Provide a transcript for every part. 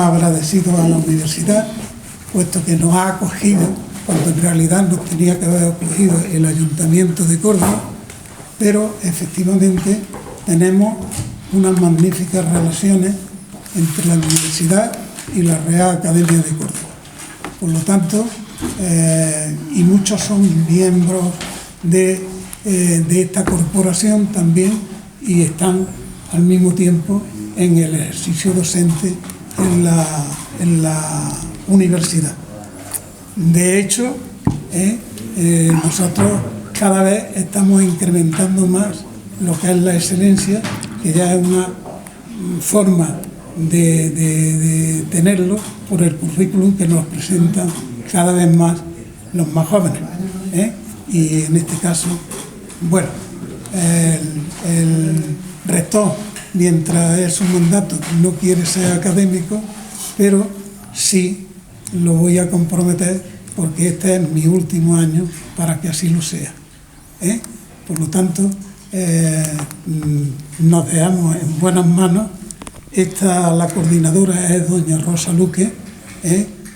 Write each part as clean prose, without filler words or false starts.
estamos agradecidos a la universidad, puesto que nos ha acogido, cuando en realidad nos tenía que haber acogido el Ayuntamiento de Córdoba, pero efectivamente tenemos unas magníficas relaciones entre la universidad y la Real Academia de Córdoba. Por lo tanto, y muchos son miembros de esta corporación también y están al mismo tiempo en el ejercicio docente en la universidad. De hecho, nosotros cada vez estamos incrementando más lo que es la excelencia, que ya es una forma de tenerlo por el currículum que nos presentan cada vez más los más jóvenes. Y en este caso, bueno, el rector, mientras es su mandato, no quiere ser académico, pero sí lo voy a comprometer porque este es mi último año para que así lo sea. Por lo tanto, nos dejamos en buenas manos. La coordinadora es doña Rosa Luque,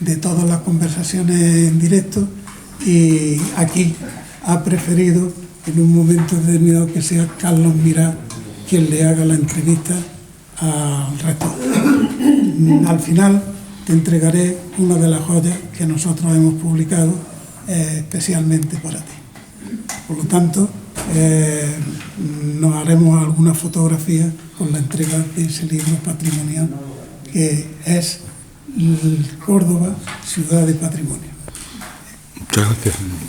de todas las conversaciones en directo, y aquí ha preferido en un momento determinado que sea Carlos Mirá quien le haga la entrevista al rector. Al final te entregaré una de las joyas que nosotros hemos publicado especialmente para ti. Por lo tanto, nos haremos alguna fotografía con la entrega de ese libro patrimonial que es Córdoba, Ciudad de Patrimonio.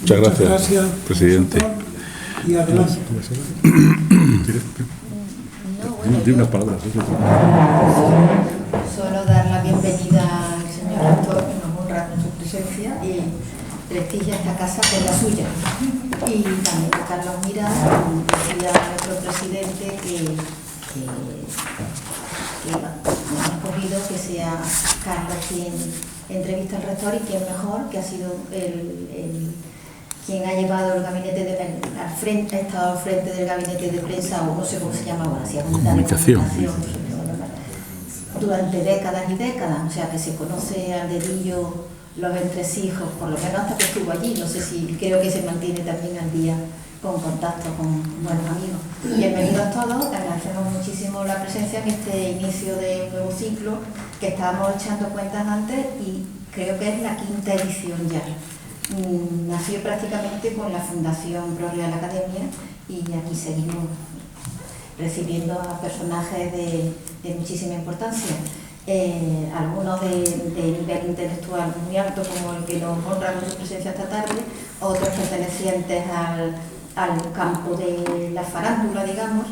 Muchas gracias, presidente. Y adelante. Dime unas palabras. Solo dar la bienvenida al señor rector, que nos honra con su presencia y prestigia esta casa que es la suya. Y también a Carlos Mirá, y a nuestro presidente que hemos escogido que sea Carlos quien entrevista al rector, y quien mejor, que ha sido quien ha llevado el gabinete al frente, ha estado al frente del gabinete de prensa, o no sé cómo se llama ahora, si comunicación, durante décadas y décadas, o sea que se conoce al dedillo los entresijos, por lo menos hasta que estuvo allí. No sé si, creo que se mantiene también al día con contacto con buenos amigos. Bienvenidos todos, agradecemos muchísimo la presencia en este inicio de un nuevo ciclo que estábamos echando cuentas antes, y creo que es la 5ª edición ya. Nació prácticamente con la Fundación Pro Real Academia, y aquí seguimos recibiendo a personajes de muchísima importancia. Algunos de nivel intelectual muy alto, como el que nos honra con su presencia esta tarde, otros pertenecientes al campo de la farándula, digamos,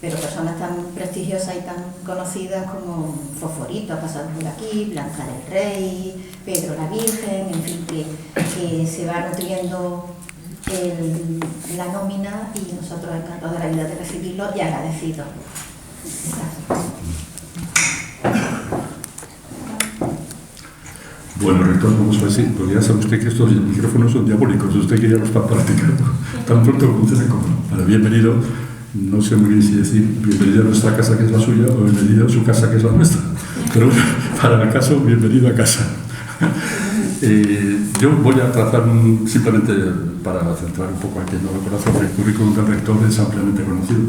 pero personas tan prestigiosas y tan conocidas como Fosforito, ha pasado por aquí, Blanca del Rey, Pedro la Virgen, en fin, que se va nutriendo la nómina, y nosotros encantados de la vida de recibirlo y agradecidos. Gracias. Bueno, rector, vamos a decir, porque ya sabe usted que estos micrófonos son diabólicos, usted que ya lo está practicando, tan pronto como usted se compra. Para bienvenido, no sé muy bien si decir bienvenido a nuestra casa, que es la suya, o bienvenido a su casa, que es la nuestra. Pero para el caso, bienvenido a casa. Yo voy a trazar simplemente para centrar un poco a quien no lo conoce, el currículum del rector es ampliamente conocido.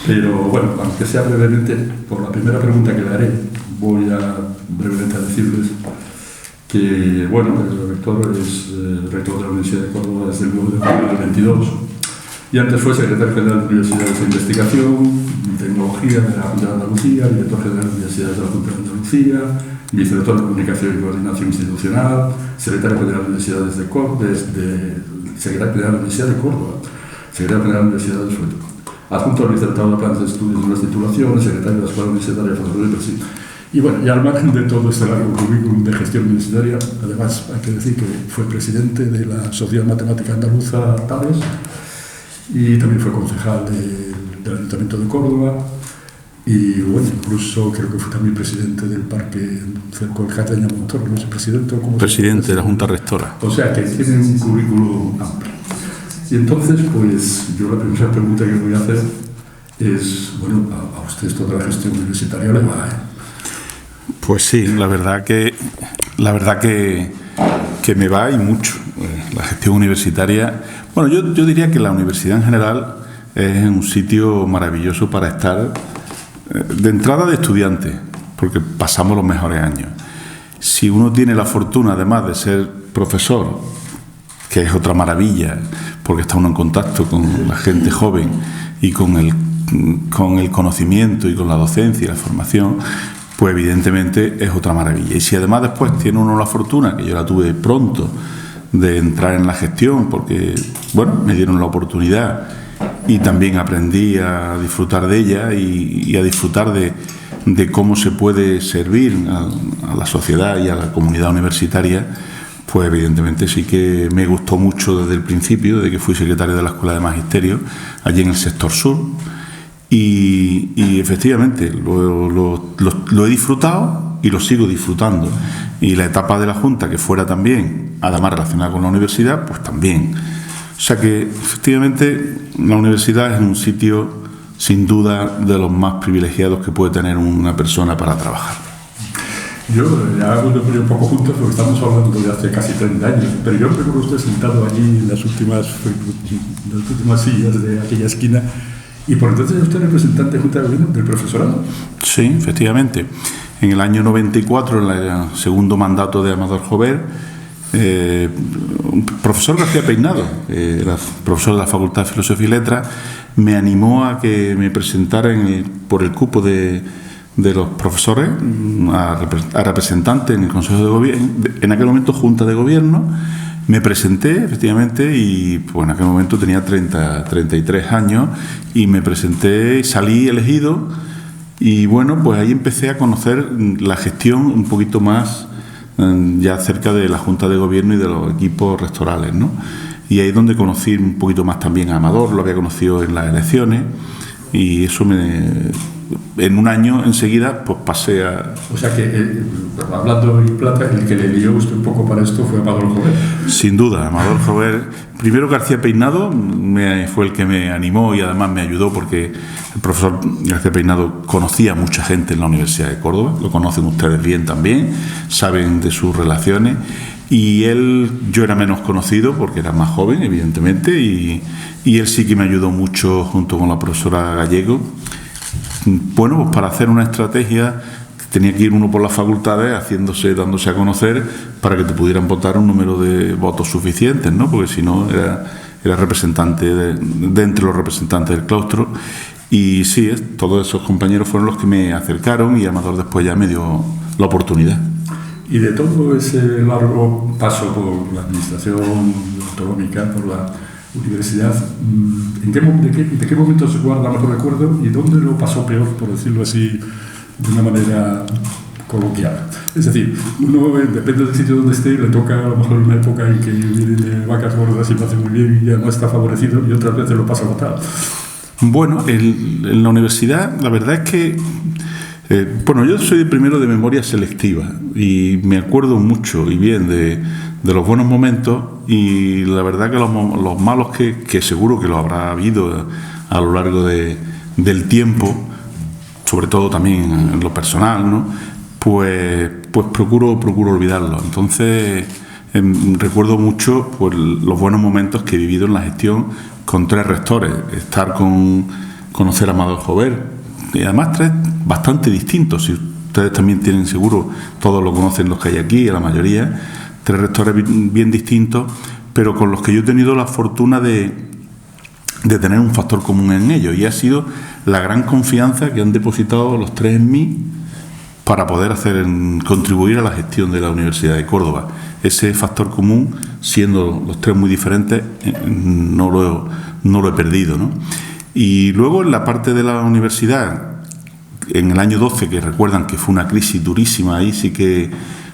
Pero bueno, aunque sea brevemente, por la primera pregunta que le haré, voy a brevemente a decirles que, bueno, el rector es rector de la Universidad de Córdoba desde el 9 de julio del 22, y antes fue secretario general de Universidades de Investigación y Tecnología de la Junta de Andalucía, director general de Universidades de la Junta de Andalucía, vicerrector de Comunicación y Coordinación Institucional, secretario general de Universidades de Córdoba, secretario general de la Universidad de Córdoba, secretario general de la Universidad de Sueto, adjunto al vicerrector de planes de estudios de las titulaciones, secretario de la Escuela Universitaria de Formación de Perfil. Y bueno, y al margen de todo este largo currículum de gestión universitaria, además hay que decir que fue presidente de la Sociedad Matemática Andaluza Tales, y también fue concejal del Ayuntamiento de Córdoba, y bueno, incluso creo que fue también presidente del parque cerca del Cateña Montoro, no sé, presidente o cómo. Presidente de la Junta Rectora. O sea que tiene un currículum amplio. Y entonces, pues yo la primera pregunta que voy a hacer es, bueno, a usted esto de la gestión universitaria le va, Pues sí, la verdad que me va y mucho. La gestión universitaria, bueno, yo diría que la universidad en general es un sitio maravilloso para estar de entrada de estudiante, porque pasamos los mejores años. Si uno tiene la fortuna, además de ser profesor, que es otra maravilla, porque está uno en contacto con la gente joven y con el conocimiento y con la docencia y la formación, pues evidentemente es otra maravilla. Y si además después tiene uno la fortuna, que yo la tuve pronto, de entrar en la gestión, porque, bueno, me dieron la oportunidad y también aprendí a disfrutar de ella y a disfrutar de cómo se puede servir a la sociedad y a la comunidad universitaria, pues evidentemente sí que me gustó mucho desde el principio, desde que fui secretario de la Escuela de Magisterio, allí en el sector sur, y efectivamente lo he disfrutado y lo sigo disfrutando. Y la etapa de la Junta, que fuera también, además relacionada con la universidad, pues también. O sea que efectivamente la universidad es un sitio sin duda de los más privilegiados que puede tener una persona para trabajar. Yo ya hago un poco juntos porque estamos hablando de hace casi 30 años, pero yo recuerdo usted sentado allí en las últimas sillas de aquella esquina, y por entonces usted representante de Junta de Gobierno del profesorado. Sí, efectivamente. En el año 94, en el segundo mandato de Amador Jover, profesor García Peinado, era profesor de la Facultad de Filosofía y Letras, me animó a que me presentara por el cupo de los profesores a representante en el Consejo de Gobierno, en aquel momento Junta de Gobierno. Me presenté, efectivamente, y pues en aquel momento tenía 33 años, y me presenté y salí elegido, y bueno, pues ahí empecé a conocer la gestión un poquito más ya cerca de la Junta de Gobierno y de los equipos rectorales, ¿no? Y ahí es donde conocí un poquito más también a Amador, lo había conocido en las elecciones, y eso en un año enseguida pues pasé a... O sea que, hablando en plata, el que le lió usted un poco para esto fue Amador Jover. Sin duda, Amador Jover. Primero García Peinado fue el que me animó y además me ayudó, porque el profesor García Peinado conocía a mucha gente en la Universidad de Córdoba, lo conocen ustedes bien también, saben de sus relaciones, y yo era menos conocido porque era más joven, evidentemente, y él sí que me ayudó mucho junto con la profesora Gallego. Bueno, pues para hacer una estrategia tenía que ir uno por las facultades dándose a conocer para que te pudieran votar un número de votos suficientes, ¿no? Porque si no era representante de entre los representantes del claustro. Y sí, todos esos compañeros fueron los que me acercaron, y Amador después ya me dio la oportunidad. Y de todo ese largo paso por la administración autonómica, por la universidad, ¿de qué momento se guarda mejor recuerdo y dónde lo pasó peor, por decirlo así, de una manera coloquial? Es decir, uno depende del sitio donde esté, le toca a lo mejor una época en que viene vacas gordas y lo hace muy bien y ya no está favorecido, y otras veces lo pasa fatal. Bueno, en la universidad la verdad es que yo soy primero de memoria selectiva y me acuerdo mucho y bien de los buenos momentos, y la verdad que los malos que seguro que lo habrá habido a lo largo del tiempo, sobre todo también en lo personal, ¿no? Pues procuro olvidarlo. Entonces recuerdo mucho pues los buenos momentos que he vivido en la gestión con 3 rectores, conocer a Amador Jover, y además 3 bastante distintos. Si ustedes también tienen seguro, todos lo conocen los que hay aquí, la mayoría, 3 rectores bien distintos, pero con los que yo he tenido la fortuna de tener un factor común en ellos, y ha sido la gran confianza que han depositado los 3 en mí para poder contribuir a la gestión de la Universidad de Córdoba. Ese factor común, siendo los 3 muy diferentes, no lo he perdido, ¿no? Y luego en la parte de la universidad, en el año 12, que recuerdan que fue una crisis durísima, ahí sí que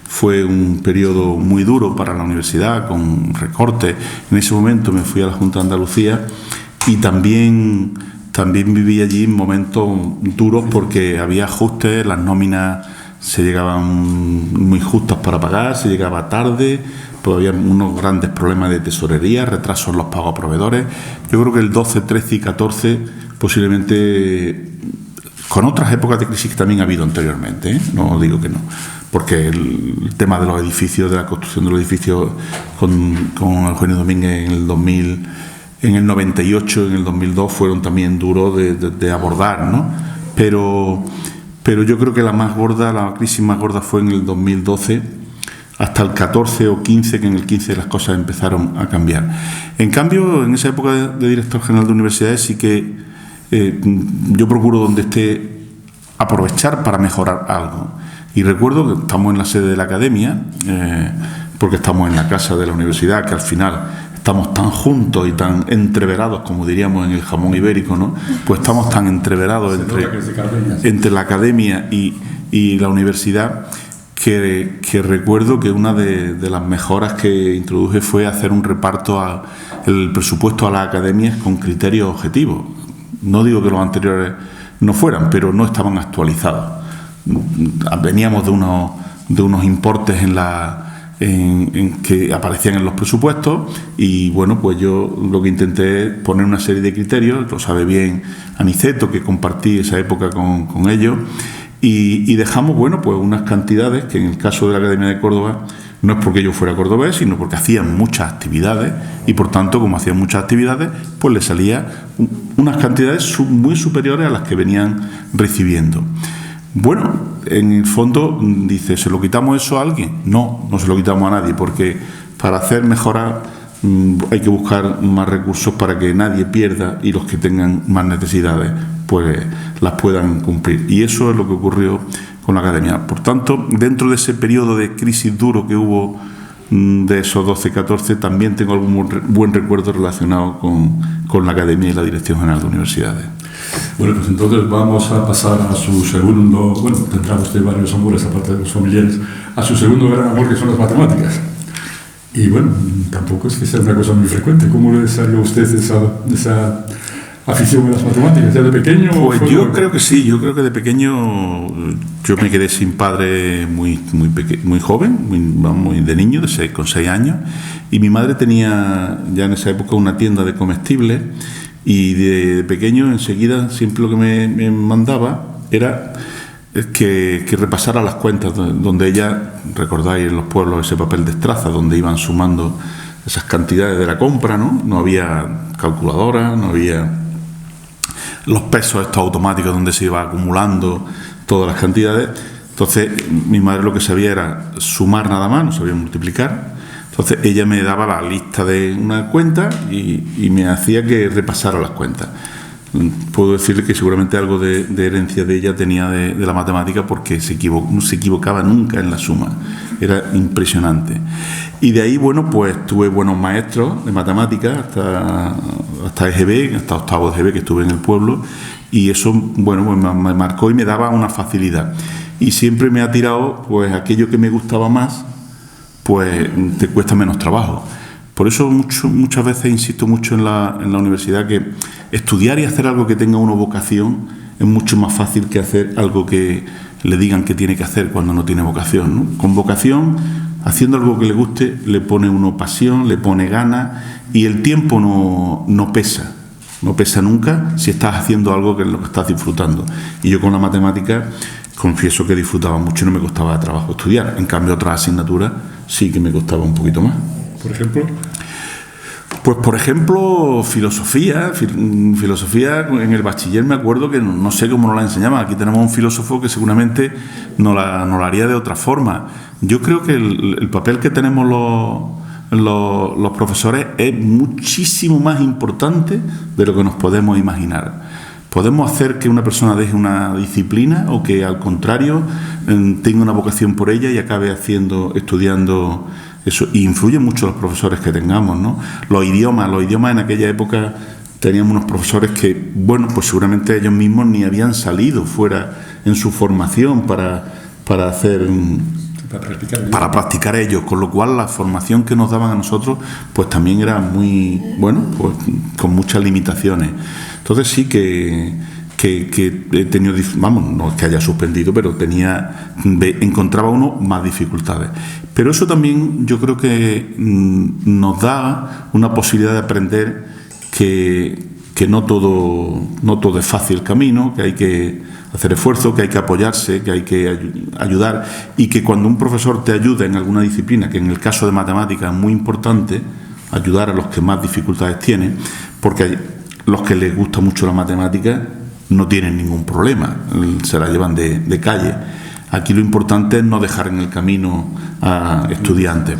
fue un periodo muy duro para la universidad, con recortes. En ese momento me fui a la Junta de Andalucía, y también viví allí momentos duros porque había ajustes, las nóminas se llegaban muy justas para pagar, se llegaba tarde, pues había unos grandes problemas de tesorería, retrasos en los pagos a proveedores. Yo creo que el 12, 13 y 14 posiblemente con otras épocas de crisis que también ha habido anteriormente, ¿eh? No digo que no, porque el tema de los edificios, de la construcción de los edificios con Eugenio Domínguez en el 2000, en el 98, en el 2002 fueron también duros de abordar, ¿no? Pero yo creo que la crisis más gorda fue en el 2012 hasta el 14 o 15, que en el 15 las cosas empezaron a cambiar. En cambio, en esa época de director general de universidades sí que yo procuro donde esté aprovechar para mejorar algo. Y recuerdo que estamos en la sede de la academia, porque estamos en la casa de la universidad, que al final estamos tan juntos y tan entreverados, como diríamos en el jamón ibérico, ¿no? Pues estamos tan entreverados entre la academia y la universidad, que recuerdo que una de las mejoras que introduje fue hacer un reparto el presupuesto a las academias con criterios objetivos. No digo que los anteriores no fueran, pero no estaban actualizados. Veníamos de unos importes en que aparecían en los presupuestos, y bueno, pues yo lo que intenté es poner una serie de criterios, lo sabe bien Aniceto, que compartí esa época con ellos, y dejamos, bueno, pues unas cantidades que en el caso de la Academia de Córdoba no es porque yo fuera cordobés, sino porque hacían muchas actividades, y por tanto, como hacían muchas actividades, pues les salía unas cantidades muy superiores a las que venían recibiendo. Bueno, en el fondo, dice, ¿se lo quitamos eso a alguien? No se lo quitamos a nadie, porque para hacer mejoras hay que buscar más recursos para que nadie pierda y los que tengan más necesidades pues las puedan cumplir. Y eso es lo que ocurrió con la academia. Por tanto, dentro de ese periodo de crisis duro que hubo de esos 12-14, también tengo algún buen recuerdo relacionado con la academia y la Dirección General de Universidades. Bueno, pues entonces vamos a pasar a su segundo, bueno, tendrá usted varios amores aparte de los familiares, a su segundo gran amor, que son las matemáticas. Y bueno, tampoco es que sea una cosa muy frecuente. ¿Cómo le salió a usted esa afición a las matemáticas? ¿Ya de pequeño? Pues yo creo que sí, yo creo que de pequeño yo me quedé sin padre muy joven, muy de niño, con 6 años, y mi madre tenía ya en esa época una tienda de comestibles, y de pequeño enseguida siempre lo que me mandaba era que repasara las cuentas, donde ella, recordáis en los pueblos ese papel de estraza donde iban sumando esas cantidades de la compra, ¿no? No había calculadora, no había los pesos estos automáticos donde se iba acumulando todas las cantidades. Entonces mi madre lo que sabía era sumar nada más, no sabía multiplicar. Entonces ella me daba la lista de una cuenta y me hacía que repasara las cuentas. Puedo decirle que seguramente algo de herencia de ella tenía de la matemática, porque no se equivocaba nunca en la suma. Era impresionante. Y de ahí, bueno, pues tuve buenos maestros de matemáticas hasta EGB, hasta octavo de EGB, que estuve en el pueblo, y eso, bueno, pues me marcó y me daba una facilidad. Y siempre me ha tirado, pues, aquello que me gustaba más, pues te cuesta menos trabajo. Por eso muchas veces insisto mucho en la universidad, que estudiar y hacer algo que tenga una vocación es mucho más fácil que hacer algo que le digan que tiene que hacer cuando no tiene vocación, ¿no? Con vocación, haciendo algo que le guste, le pone uno pasión, le pone ganas, y el tiempo no pesa. No pesa nunca si estás haciendo algo que es lo que estás disfrutando. Y yo con la matemática confieso que disfrutaba mucho y no me costaba trabajo estudiar. En cambio, otras asignaturas sí que me costaba un poquito más. ¿Por ejemplo? Pues, por ejemplo, filosofía en el bachiller. Me acuerdo que no sé cómo nos la enseñaban. Aquí tenemos un filósofo que seguramente nos la haría de otra forma. Yo creo que el papel que tenemos los profesores es muchísimo más importante de lo que nos podemos imaginar. Podemos hacer que una persona deje una disciplina, o que al contrario tenga una vocación por ella y acabe estudiando eso. Y influyen mucho los profesores que tengamos, ¿no? Los idiomas en aquella época teníamos unos profesores que, bueno, pues seguramente ellos mismos ni habían salido fuera en su formación para practicar ellos, con lo cual la formación que nos daban a nosotros pues también era muy, bueno, pues con muchas limitaciones. Entonces sí que he tenido, vamos, no es que haya suspendido, pero encontraba uno más dificultades. Pero eso también yo creo que nos da una posibilidad de aprender que no todo es fácil el camino, que hay que hacer esfuerzo, que hay que apoyarse, que hay que ayudar, y que cuando un profesor te ayuda en alguna disciplina, que en el caso de matemáticas es muy importante, ayudar a los que más dificultades tienen, porque los que les gusta mucho la matemática no tienen ningún problema, se la llevan de calle. Aquí lo importante es no dejar en el camino a estudiantes.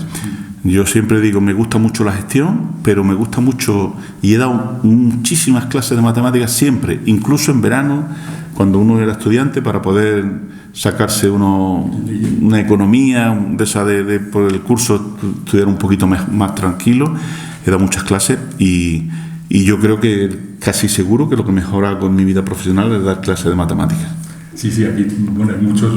Yo siempre digo, me gusta mucho la gestión, pero me gusta mucho, y he dado muchísimas clases de matemáticas siempre, incluso en verano, cuando uno era estudiante, para poder sacarse una economía de esa por el curso, estudiar un poquito más tranquilo. He dado muchas clases y yo creo que casi seguro que lo que mejora con mi vida profesional es dar clases de matemáticas. Sí, aquí, bueno, hay muchos,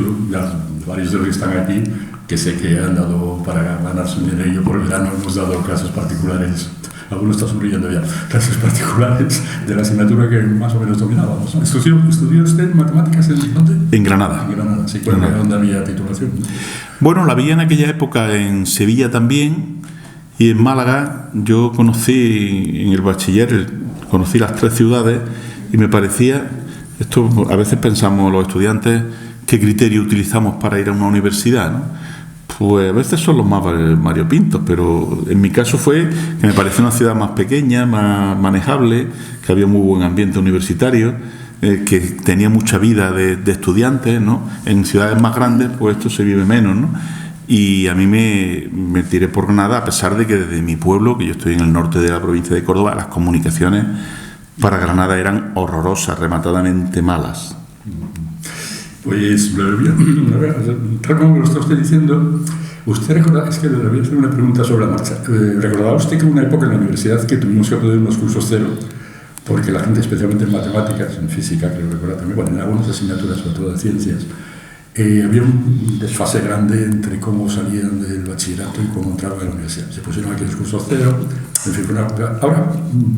varios de los que están aquí, que sé que han dado para ganarse un dinero. Por el verano hemos dado clases particulares, alguno está sonriendo ya, clases particulares de la asignatura que más o menos dominábamos, ¿no? ¿Estudió usted matemáticas en dónde? En Granada. En Granada, sí, claro, donde había titulación. Bueno, la vi en aquella época en Sevilla también, y en Málaga. Yo conocí en el bachiller, conocí las 3 ciudades, y me parecía, esto a veces pensamos los estudiantes, ¿qué criterio utilizamos para ir a una universidad, no? Pues a veces son los más variopintos, pero en mi caso fue que me pareció una ciudad más pequeña, más manejable, que había muy buen ambiente universitario, que tenía mucha vida de estudiantes, ¿no? En ciudades más grandes, pues esto se vive menos, ¿no? Y a mí me tiré por Granada, a pesar de que desde mi pueblo, que yo estoy en el norte de la provincia de Córdoba, las comunicaciones para Granada eran horrorosas, rematadamente malas. Pues, tal como lo está usted diciendo, usted recuerda, es que le voy a hacer una pregunta sobre la marcha. ¿Recordaba usted que hubo una época en la universidad que tuvimos que poner unos cursos cero? Porque la gente, especialmente en matemáticas, en física, creo que recuerda también, bueno, en algunas asignaturas, sobre todo de ciencias, había un desfase grande entre cómo salían del bachillerato y cómo entraban a la universidad. Se pusieron aquí los cursos cero, en fin, ahora,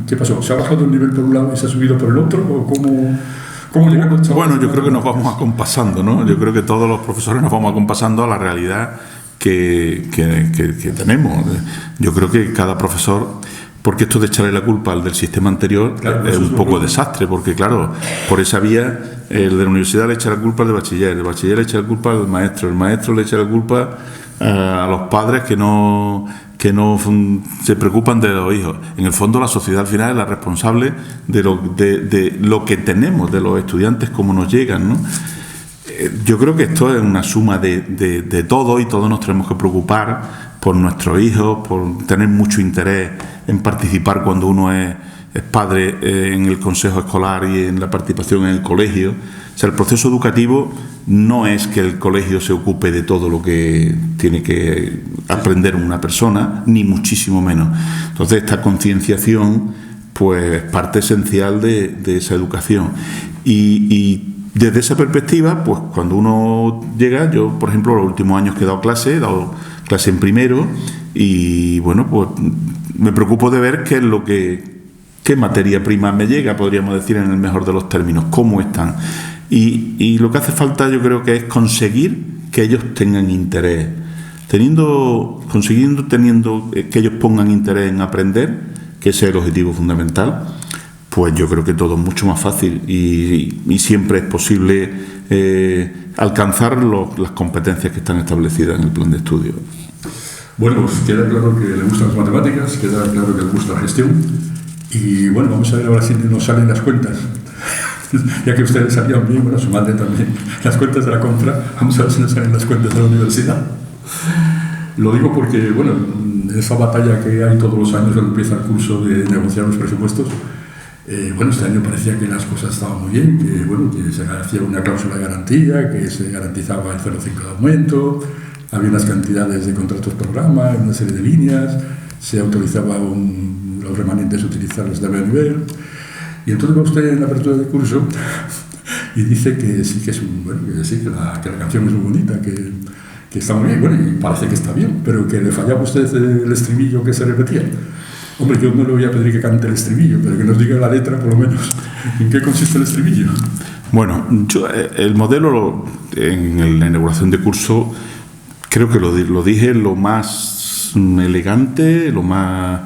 ¿qué pasó? ¿Se ha bajado el nivel por un lado y se ha subido por el otro? ¿O cómo llegan los chavales? Bueno, yo creo que nos vamos acompasando, ¿no? Yo creo que todos los profesores nos vamos acompasando a la realidad que tenemos. Yo creo que cada profesor, porque esto de echarle la culpa al del sistema anterior, claro, es un poco desastre, porque claro, por esa vía el de la universidad le echa la culpa al de bachiller, el bachiller le echa la culpa al maestro, el maestro le echa la culpa a los padres que no se preocupan de los hijos. En el fondo, la sociedad al final es la responsable de lo que tenemos, de los estudiantes, cómo nos llegan, ¿no? Yo creo que esto es una suma de todo, y todos nos tenemos que preocupar por nuestros hijos, por tener mucho interés en participar cuando uno es padre en el consejo escolar y en la participación en el colegio. O sea, el proceso educativo no es que el colegio se ocupe de todo lo que tiene que aprender una persona, ni muchísimo menos. Entonces, esta concienciación pues es parte esencial de esa educación. Y desde esa perspectiva, pues cuando uno llega, yo, por ejemplo, los últimos años que he dado clase en primero, y bueno, pues me preocupo de ver qué materia prima me llega, podríamos decir en el mejor de los términos, cómo están. Y lo que hace falta, yo creo que es conseguir que ellos tengan interés. Teniendo que ellos pongan interés en aprender, que ese es el objetivo fundamental, pues yo creo que todo es mucho más fácil y siempre es posible alcanzar las competencias que están establecidas en el plan de estudio. Bueno, pues queda claro que le gustan las matemáticas, queda claro que le gusta la gestión, y bueno, vamos a ver ahora si nos salen las cuentas. Ya que ustedes sabían bien, bueno, su madre también, las cuentas de la compra, vamos a ver si nos salen las cuentas de la universidad. Lo digo porque, bueno, esa batalla que hay todos los años cuando empieza el curso de negociar los presupuestos, bueno, este año parecía que las cosas estaban muy bien, que, bueno, que se hacía una cláusula de garantía, que se garantizaba el 0,5 de aumento, había unas cantidades de contratos programa, una serie de líneas, se autorizaba los remanentes utilizarlos de nivel. Y entonces va usted en la apertura del curso y dice que sí, que la canción es muy bonita, que está muy bien, bueno, y parece que está bien, pero que le fallaba a usted el estribillo que se repetía. Hombre, yo no le voy a pedir que cante el estribillo, pero que nos diga la letra, por lo menos, en qué consiste el estribillo. Bueno, el modelo en la inauguración de curso, creo que lo dije lo más elegante, lo más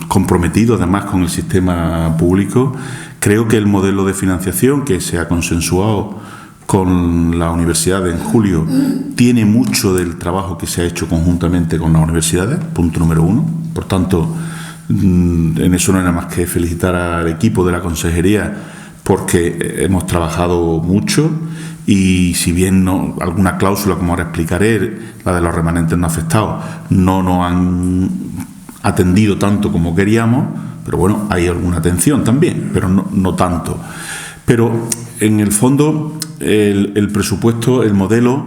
comprometido además con el sistema público. Creo que el modelo de financiación que se ha consensuado con la universidad en julio tiene mucho del trabajo que se ha hecho conjuntamente con las universidades, punto número 1. Por tanto, en eso no hay nada más que felicitar al equipo de la consejería, porque hemos trabajado mucho y si bien no, alguna cláusula, como ahora explicaré, la de los remanentes no afectados, no nos han atendido tanto como queríamos, pero bueno, hay alguna atención también, pero no tanto. Pero en el fondo el presupuesto, el modelo,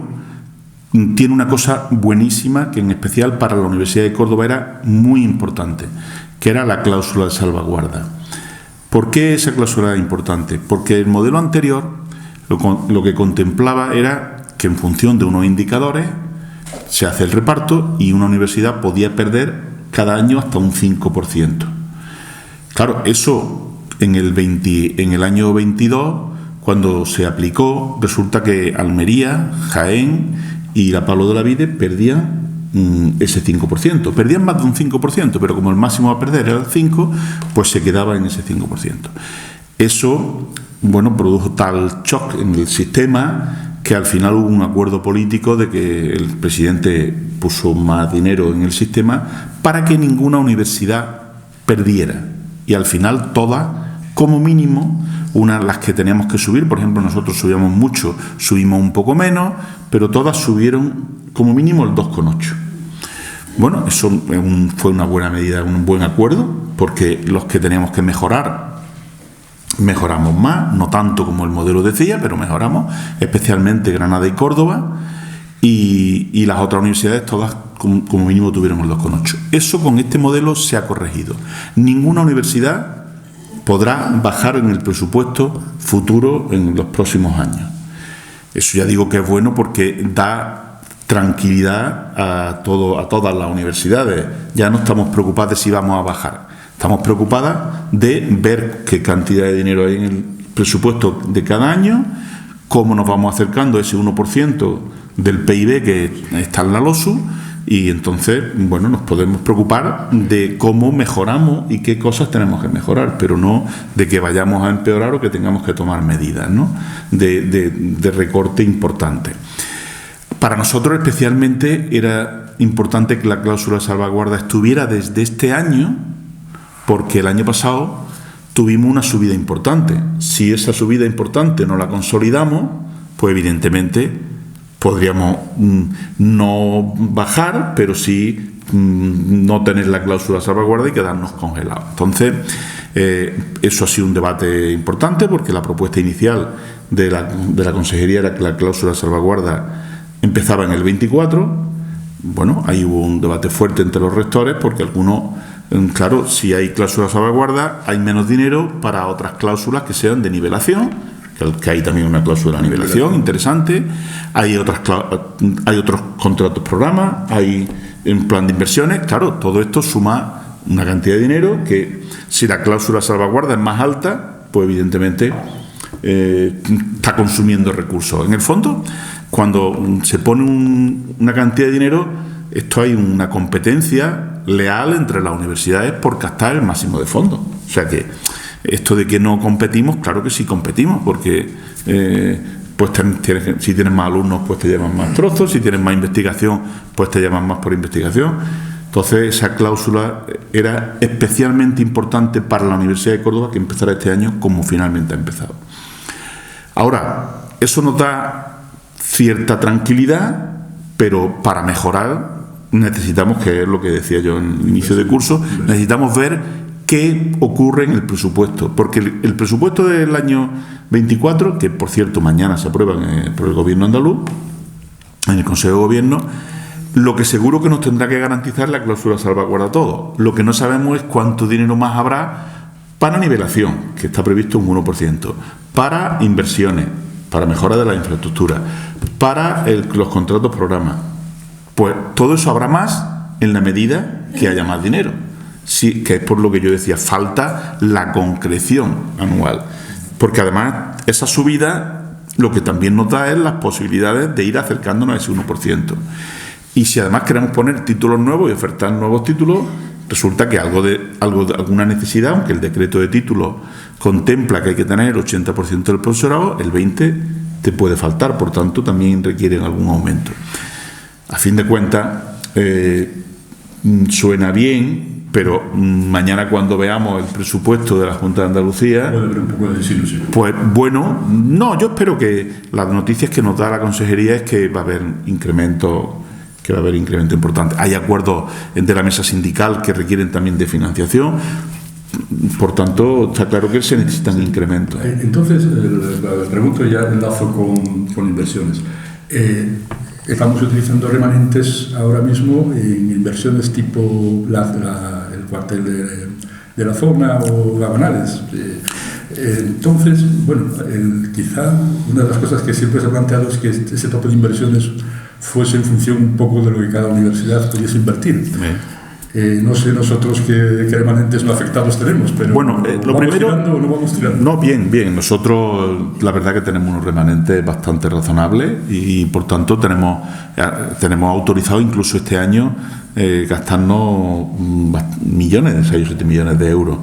tiene una cosa buenísima que en especial para la Universidad de Córdoba era muy importante, que era la cláusula de salvaguarda. ¿Por qué esa cláusula era importante? Porque el modelo anterior lo que contemplaba era que en función de unos indicadores se hace el reparto y una universidad podía perder cada año hasta un 5%. Claro, eso en el año 22, cuando se aplicó, resulta que Almería, Jaén y la Pablo de Olavide perdían ese 5%. Perdían más de un 5%, pero como el máximo a perder era el 5%, pues se quedaba en ese 5%. Eso, bueno, produjo tal shock en el sistema que al final hubo un acuerdo político de que el presidente puso más dinero en el sistema para que ninguna universidad perdiera. Y al final todas, como mínimo, las que teníamos que subir, por ejemplo, nosotros subíamos mucho, subimos un poco menos, pero todas subieron como mínimo el 2,8. Bueno, eso fue una buena medida, un buen acuerdo, porque los que teníamos que mejorar, mejoramos más, no tanto como el modelo decía, pero mejoramos, especialmente Granada y Córdoba, y las otras universidades todas como mínimo tuvieron el 2,8. Eso con este modelo se ha corregido. Ninguna universidad podrá bajar en el presupuesto futuro en los próximos años. Eso ya digo que es bueno porque da tranquilidad a todas las universidades. Ya no estamos preocupados de si vamos a bajar. Estamos preocupadas de ver qué cantidad de dinero hay en el presupuesto de cada año, cómo nos vamos acercando a ese 1% del PIB que está en la LOSU, y entonces, bueno, nos podemos preocupar de cómo mejoramos y qué cosas tenemos que mejorar, pero no de que vayamos a empeorar o que tengamos que tomar medidas, ¿no?, de recorte importante. Para nosotros especialmente era importante que la cláusula de salvaguarda estuviera desde este año, porque el año pasado tuvimos una subida importante. Si esa subida importante no la consolidamos, pues evidentemente podríamos no bajar, pero sí no tener la cláusula de salvaguarda y quedarnos congelados. Entonces, eso ha sido un debate importante, porque la propuesta inicial de la consejería era que la cláusula de salvaguarda empezaba en el 24. Bueno, ahí hubo un debate fuerte entre los rectores, porque algunos, claro, si hay cláusula de salvaguarda, hay menos dinero para otras cláusulas que sean de nivelación, que hay también una cláusula de nivelación interesante, hay otros contratos programa, hay un plan de inversiones. Claro, todo esto suma una cantidad de dinero que, si la cláusula de salvaguarda es más alta, pues evidentemente está consumiendo recursos. En el fondo, cuando se pone una cantidad de dinero, esto hay una competencia leal entre las universidades por captar el máximo de fondos. O sea que esto de que no competimos, claro que sí competimos, porque pues si tienes más alumnos, pues te llevan más trozos, si tienes más investigación, pues te llevan más por investigación. Entonces, esa cláusula era especialmente importante para la Universidad de Córdoba, que empezara este año como finalmente ha empezado. Ahora, eso nos da cierta tranquilidad, pero para mejorar necesitamos, que es lo que decía yo en el inicio de curso, necesitamos ver qué ocurre en el presupuesto, porque el presupuesto del año 24, que por cierto mañana se aprueba por el Gobierno andaluz, en el Consejo de Gobierno, lo que seguro que nos tendrá que garantizar la cláusula de salvaguarda todo. Lo que no sabemos es cuánto dinero más habrá para nivelación, que está previsto un 1%, para inversiones, para mejora de la infraestructura, para los contratos programa. Pues todo eso habrá más en la medida que haya más dinero. Sí, que es por lo que yo decía, falta la concreción anual, porque además esa subida lo que también nos da es las posibilidades de ir acercándonos a ese 1%. Y si además queremos poner títulos nuevos y ofertar nuevos títulos, resulta que alguna necesidad, aunque el decreto de título contempla que hay que tener el 80% del profesorado, el 20% te puede faltar, por tanto también requieren algún aumento. A fin de cuentas, suena bien, pero mañana cuando veamos el presupuesto de la Junta de Andalucía, puede haber un poco de desilusión. Pues bueno, no, yo espero que las noticias que nos da la Consejería es que va a haber incremento importante. Hay acuerdos entre la mesa sindical que requieren también de financiación. Por tanto, está claro que se necesitan incrementos. Entonces, la pregunta ya enlazo con inversiones. Estamos utilizando remanentes ahora mismo en inversiones tipo el cuartel de la zona o Gabanales. Entonces, bueno, quizá una de las cosas que siempre se ha planteado es que ese tipo de inversiones fuese en función un poco de lo que cada universidad pudiese invertir. No sé nosotros qué remanentes no afectados tenemos, pero bueno, lo ¿vamos primero, tirando o no vamos tirando? No, bien. Nosotros, la verdad que tenemos unos remanentes bastante razonables y por tanto tenemos autorizado incluso este año gastarnos millones, 6 o 7 millones de euros.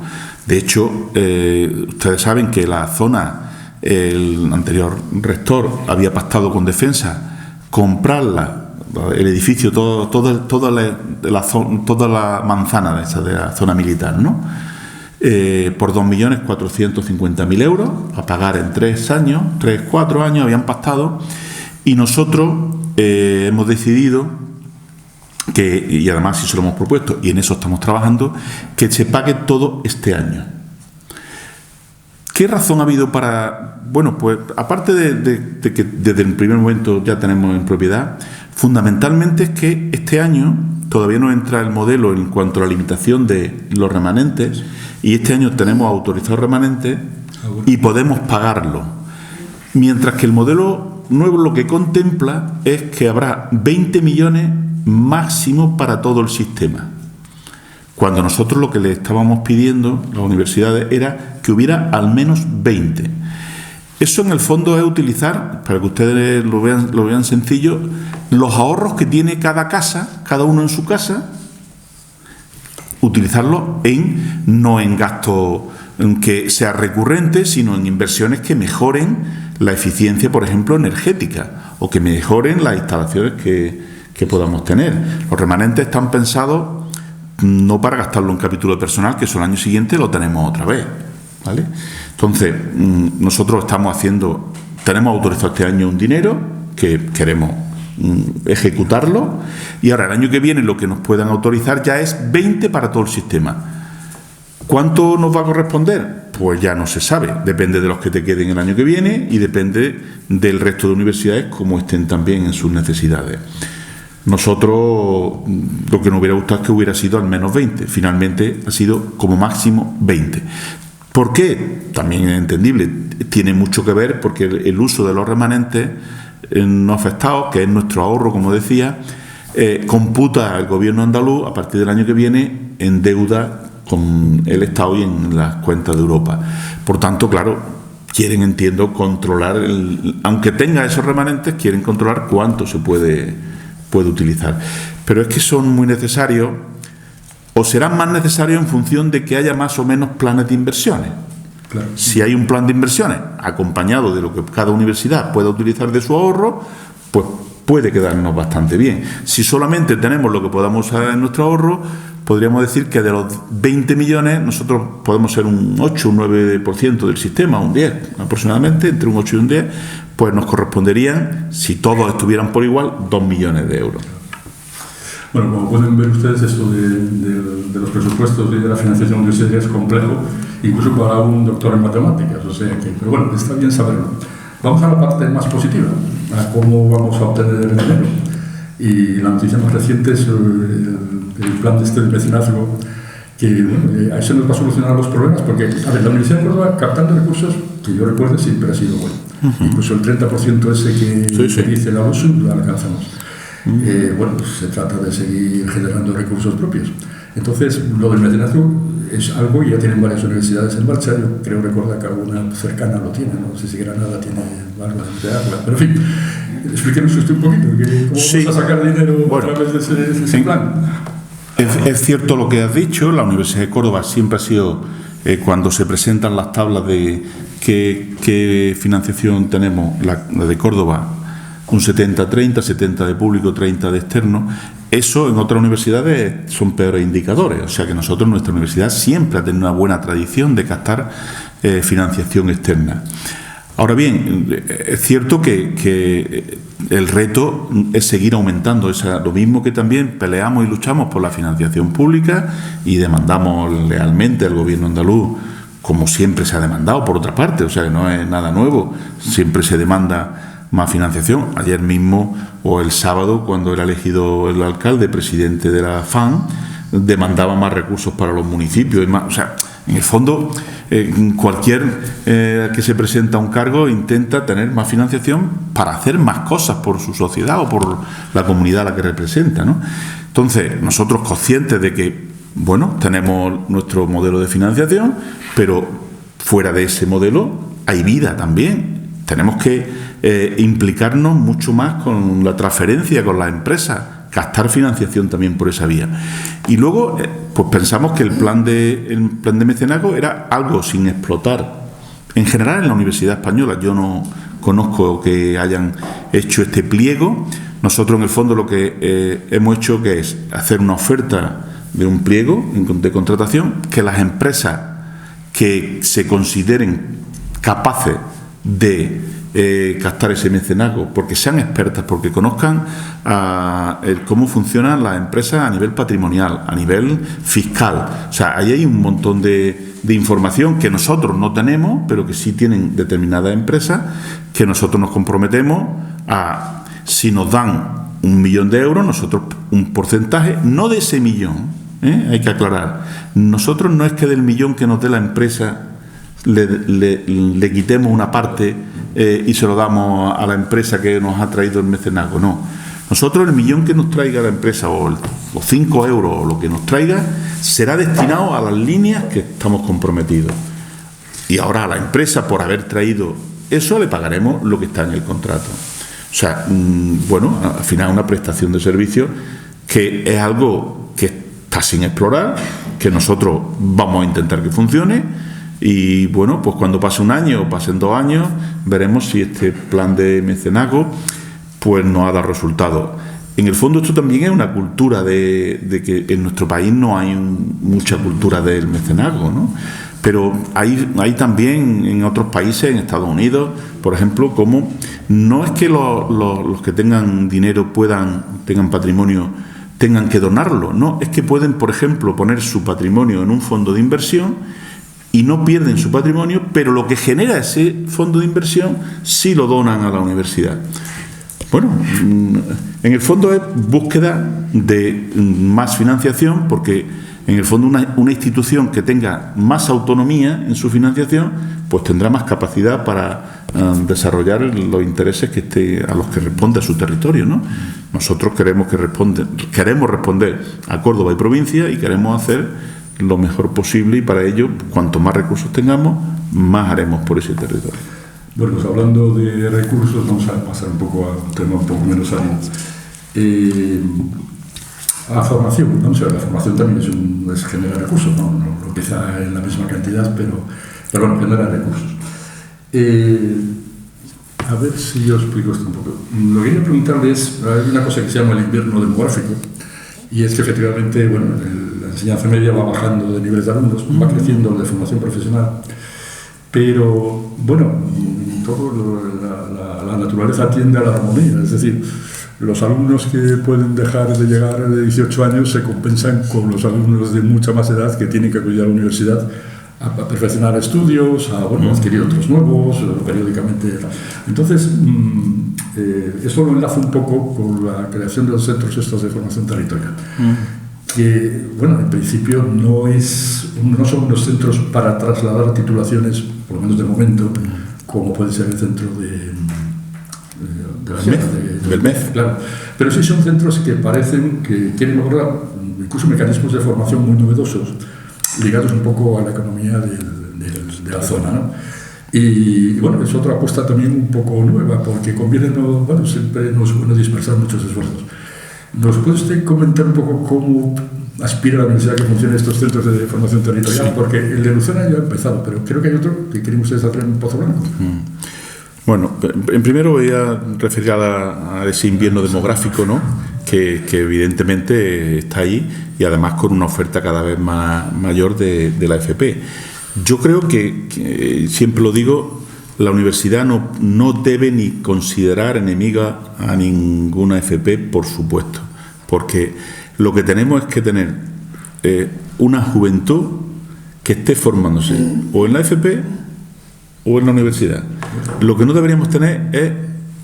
De hecho, ustedes saben que la zona, el anterior rector había pactado con Defensa comprarla, el edificio, toda la manzana de la zona militar, ¿no? Por 2.450.000 euros, a pagar en 4 años, habían pactado, y nosotros hemos decidido que, y además sí se lo hemos propuesto, y en eso estamos trabajando, que se pague todo este año. ¿Qué razón ha habido para...? Bueno, pues aparte de que desde el primer momento ya tenemos en propiedad, fundamentalmente es que este año todavía no entra el modelo en cuanto a la limitación de los remanentes, y este año tenemos autorizados remanentes y podemos pagarlo. Mientras que el modelo nuevo lo que contempla es que habrá 20 millones máximo para todo el sistema. Cuando nosotros lo que le estábamos pidiendo a las universidades era que hubiera al menos 20. Eso en el fondo es utilizar, para que ustedes lo vean sencillo, los ahorros que tiene cada casa, cada uno en su casa, utilizarlos no en gasto que sea recurrente, sino en inversiones que mejoren la eficiencia, por ejemplo, energética, o que mejoren las instalaciones que podamos tener. Los remanentes están pensados no para gastarlo en capítulo de personal, que eso el año siguiente lo tenemos otra vez, ¿vale? Entonces, nosotros tenemos autorizado este año un dinero que queremos ejecutarlo, y ahora el año que viene lo que nos puedan autorizar ya es 20 para todo el sistema. ¿Cuánto nos va a corresponder? Pues ya no se sabe, depende de los que te queden el año que viene y depende del resto de universidades como estén también en sus necesidades. Nosotros lo que nos hubiera gustado es que hubiera sido al menos 20, finalmente ha sido como máximo 20. ¿Por qué? También es entendible, tiene mucho que ver porque el uso de los remanentes no afectados, que es nuestro ahorro, como decía, computa el gobierno andaluz a partir del año que viene en deuda con el Estado y en las cuentas de Europa. Por tanto, claro, quieren, entiendo, controlar, aunque tenga esos remanentes, quieren controlar cuánto se puede utilizar. Pero es que son muy necesarios, o serán más necesarios en función de que haya más o menos planes de inversiones. Claro. Si hay un plan de inversiones acompañado de lo que cada universidad pueda utilizar de su ahorro, pues puede quedarnos bastante bien. Si solamente tenemos lo que podamos usar en nuestro ahorro, podríamos decir que de los 20 millones nosotros podemos ser un 8 o un 9% del sistema, un 10 aproximadamente, entre un 8 y un 10, pues nos corresponderían, si todos estuvieran por igual, 2 millones de euros. Bueno, como pueden ver ustedes, esto de los presupuestos y de la financiación universitaria es complejo, incluso para un doctor en matemáticas, o sea que, pero bueno, está bien saberlo. Vamos a la parte más positiva, a cómo vamos a obtener el dinero. Y la noticia más reciente es el plan de mecenazgo, que bueno, a eso nos va a solucionar los problemas, porque, a ver, la Universidad de Córdoba, captando recursos, que yo recuerdo, siempre ha sido bueno. Incluso el 30% ese que dice la USU lo alcanzamos. Bueno, pues se trata de seguir generando recursos propios. Entonces, lo del mecenazgo es algo, y ya tienen varias universidades en marcha. Yo creo recordar que alguna cercana lo tiene, no sé si Granada tiene algo de agua, pero en fin, explíquenos usted un poquito, ¿cómo vamos a sacar dinero a través de ese plan? Es cierto lo que has dicho, la Universidad de Córdoba siempre ha sido, cuando se presentan las tablas de qué financiación tenemos, la de Córdoba, un 70-30, 70 de público, 30 de externo. Eso en otras universidades son peores indicadores. O sea que nuestra universidad siempre ha tenido una buena tradición de captar financiación externa. Ahora bien, es cierto que el reto es seguir aumentando lo mismo que también peleamos y luchamos por la financiación pública y demandamos lealmente al gobierno andaluz, como siempre se ha demandado por otra parte, o sea que no es nada nuevo, siempre se demanda más financiación. Ayer mismo o el sábado, cuando era elegido el alcalde presidente de la FAN, demandaba más recursos para los municipios y más, o sea, en el fondo cualquier que se presenta a un cargo intenta tener más financiación para hacer más cosas por su sociedad o por la comunidad a la que representa, ¿no? Entonces, nosotros conscientes de que, bueno, tenemos nuestro modelo de financiación, pero fuera de ese modelo hay vida también. Tenemos que implicarnos mucho más con la transferencia con las empresas, captar financiación también por esa vía. Y luego, pues pensamos que el plan de mecenazgo era algo sin explotar. En general, en la Universidad Española, yo no conozco que hayan hecho este pliego. Nosotros, en el fondo, lo que hemos hecho que es hacer una oferta de un pliego de contratación, que las empresas que se consideren capaces de captar ese mecenazgo, porque sean expertas, porque conozcan cómo funcionan las empresas a nivel patrimonial, a nivel fiscal. O sea, ahí hay un montón de información que nosotros no tenemos, pero que sí tienen determinadas empresas, que nosotros nos comprometemos a, si nos dan 1 millón de euros, nosotros un porcentaje, no de ese millón, hay que aclarar. Nosotros no es que del millón que nos dé la empresa le quitemos una parte y se lo damos a la empresa que nos ha traído el mecenazgo, no. Nosotros el millón que nos traiga la empresa o 5 euros o lo que nos traiga será destinado a las líneas que estamos comprometidos. Y ahora a la empresa, por haber traído eso, le pagaremos lo que está en el contrato. O sea, bueno, al final una prestación de servicio que es algo que está sin explorar, que nosotros vamos a intentar que funcione. Y bueno, pues cuando pase 1 año o pasen 2 años, veremos si este plan de mecenazgo pues nos ha dado resultados. En el fondo esto también es una cultura de que en nuestro país no hay mucha cultura del mecenazgo, ¿no? Pero hay también en otros países, en Estados Unidos, por ejemplo, como no es que los que tengan dinero tengan patrimonio, tengan que donarlo, no, es que pueden, por ejemplo, poner su patrimonio en un fondo de inversión y no pierden su patrimonio, pero lo que genera ese fondo de inversión sí lo donan a la universidad. Bueno, en el fondo es búsqueda de más financiación, porque en el fondo una institución que tenga más autonomía en su financiación, pues tendrá más capacidad para desarrollar los intereses a los que responde a su territorio, ¿no? Nosotros queremos responder a Córdoba y provincia y queremos hacer lo mejor posible, y para ello, cuanto más recursos tengamos, más haremos por ese territorio. Bueno, pues hablando de recursos, vamos a pasar un poco a un tema un poco menos árido. A formación, vamos a ver, la formación también es generar recursos, no quizá en la misma cantidad, pero bueno, genera recursos. A ver si yo explico esto un poco. Lo que quería preguntarle es, hay una cosa que se llama el invierno demográfico, y es que efectivamente, bueno, la enseñanza media va bajando de niveles de alumnos, va creciendo la de formación profesional, pero bueno, la naturaleza tiende a la armonía, es decir, los alumnos que pueden dejar de llegar de 18 años se compensan con los alumnos de mucha más edad que tienen que acudir a la universidad a perfeccionar estudios, a adquirir otros nuevos, periódicamente. Entonces, eso lo enlazo un poco con la creación de los centros estos de formación territorial, que, bueno, en principio no son unos centros para trasladar titulaciones, por lo menos de momento, como puede ser el centro del MEF, claro. Pero sí son centros que parecen que quieren lograr incluso mecanismos de formación muy novedosos, ligados un poco a la economía de la zona, ¿no? Y bueno, es otra apuesta también un poco nueva, porque conviene, siempre no es bueno dispersar muchos esfuerzos. ¿Nos puede usted comentar un poco cómo aspira a la universidad que funcionen estos centros de formación territorial? Sí. Porque el de Lucena ya ha empezado, pero creo que hay otro que quieren ustedes hacer en Pozo Blanco. Bueno, en primero voy a referir a ese invierno demográfico, ¿no? Que evidentemente está ahí, y además con una oferta cada vez mayor de la FP. Yo creo que siempre lo digo, la universidad no debe ni considerar enemiga a ninguna FP, por supuesto, porque lo que tenemos es que tener una juventud que esté formándose o en la FP o en la universidad. Lo que no deberíamos tener es,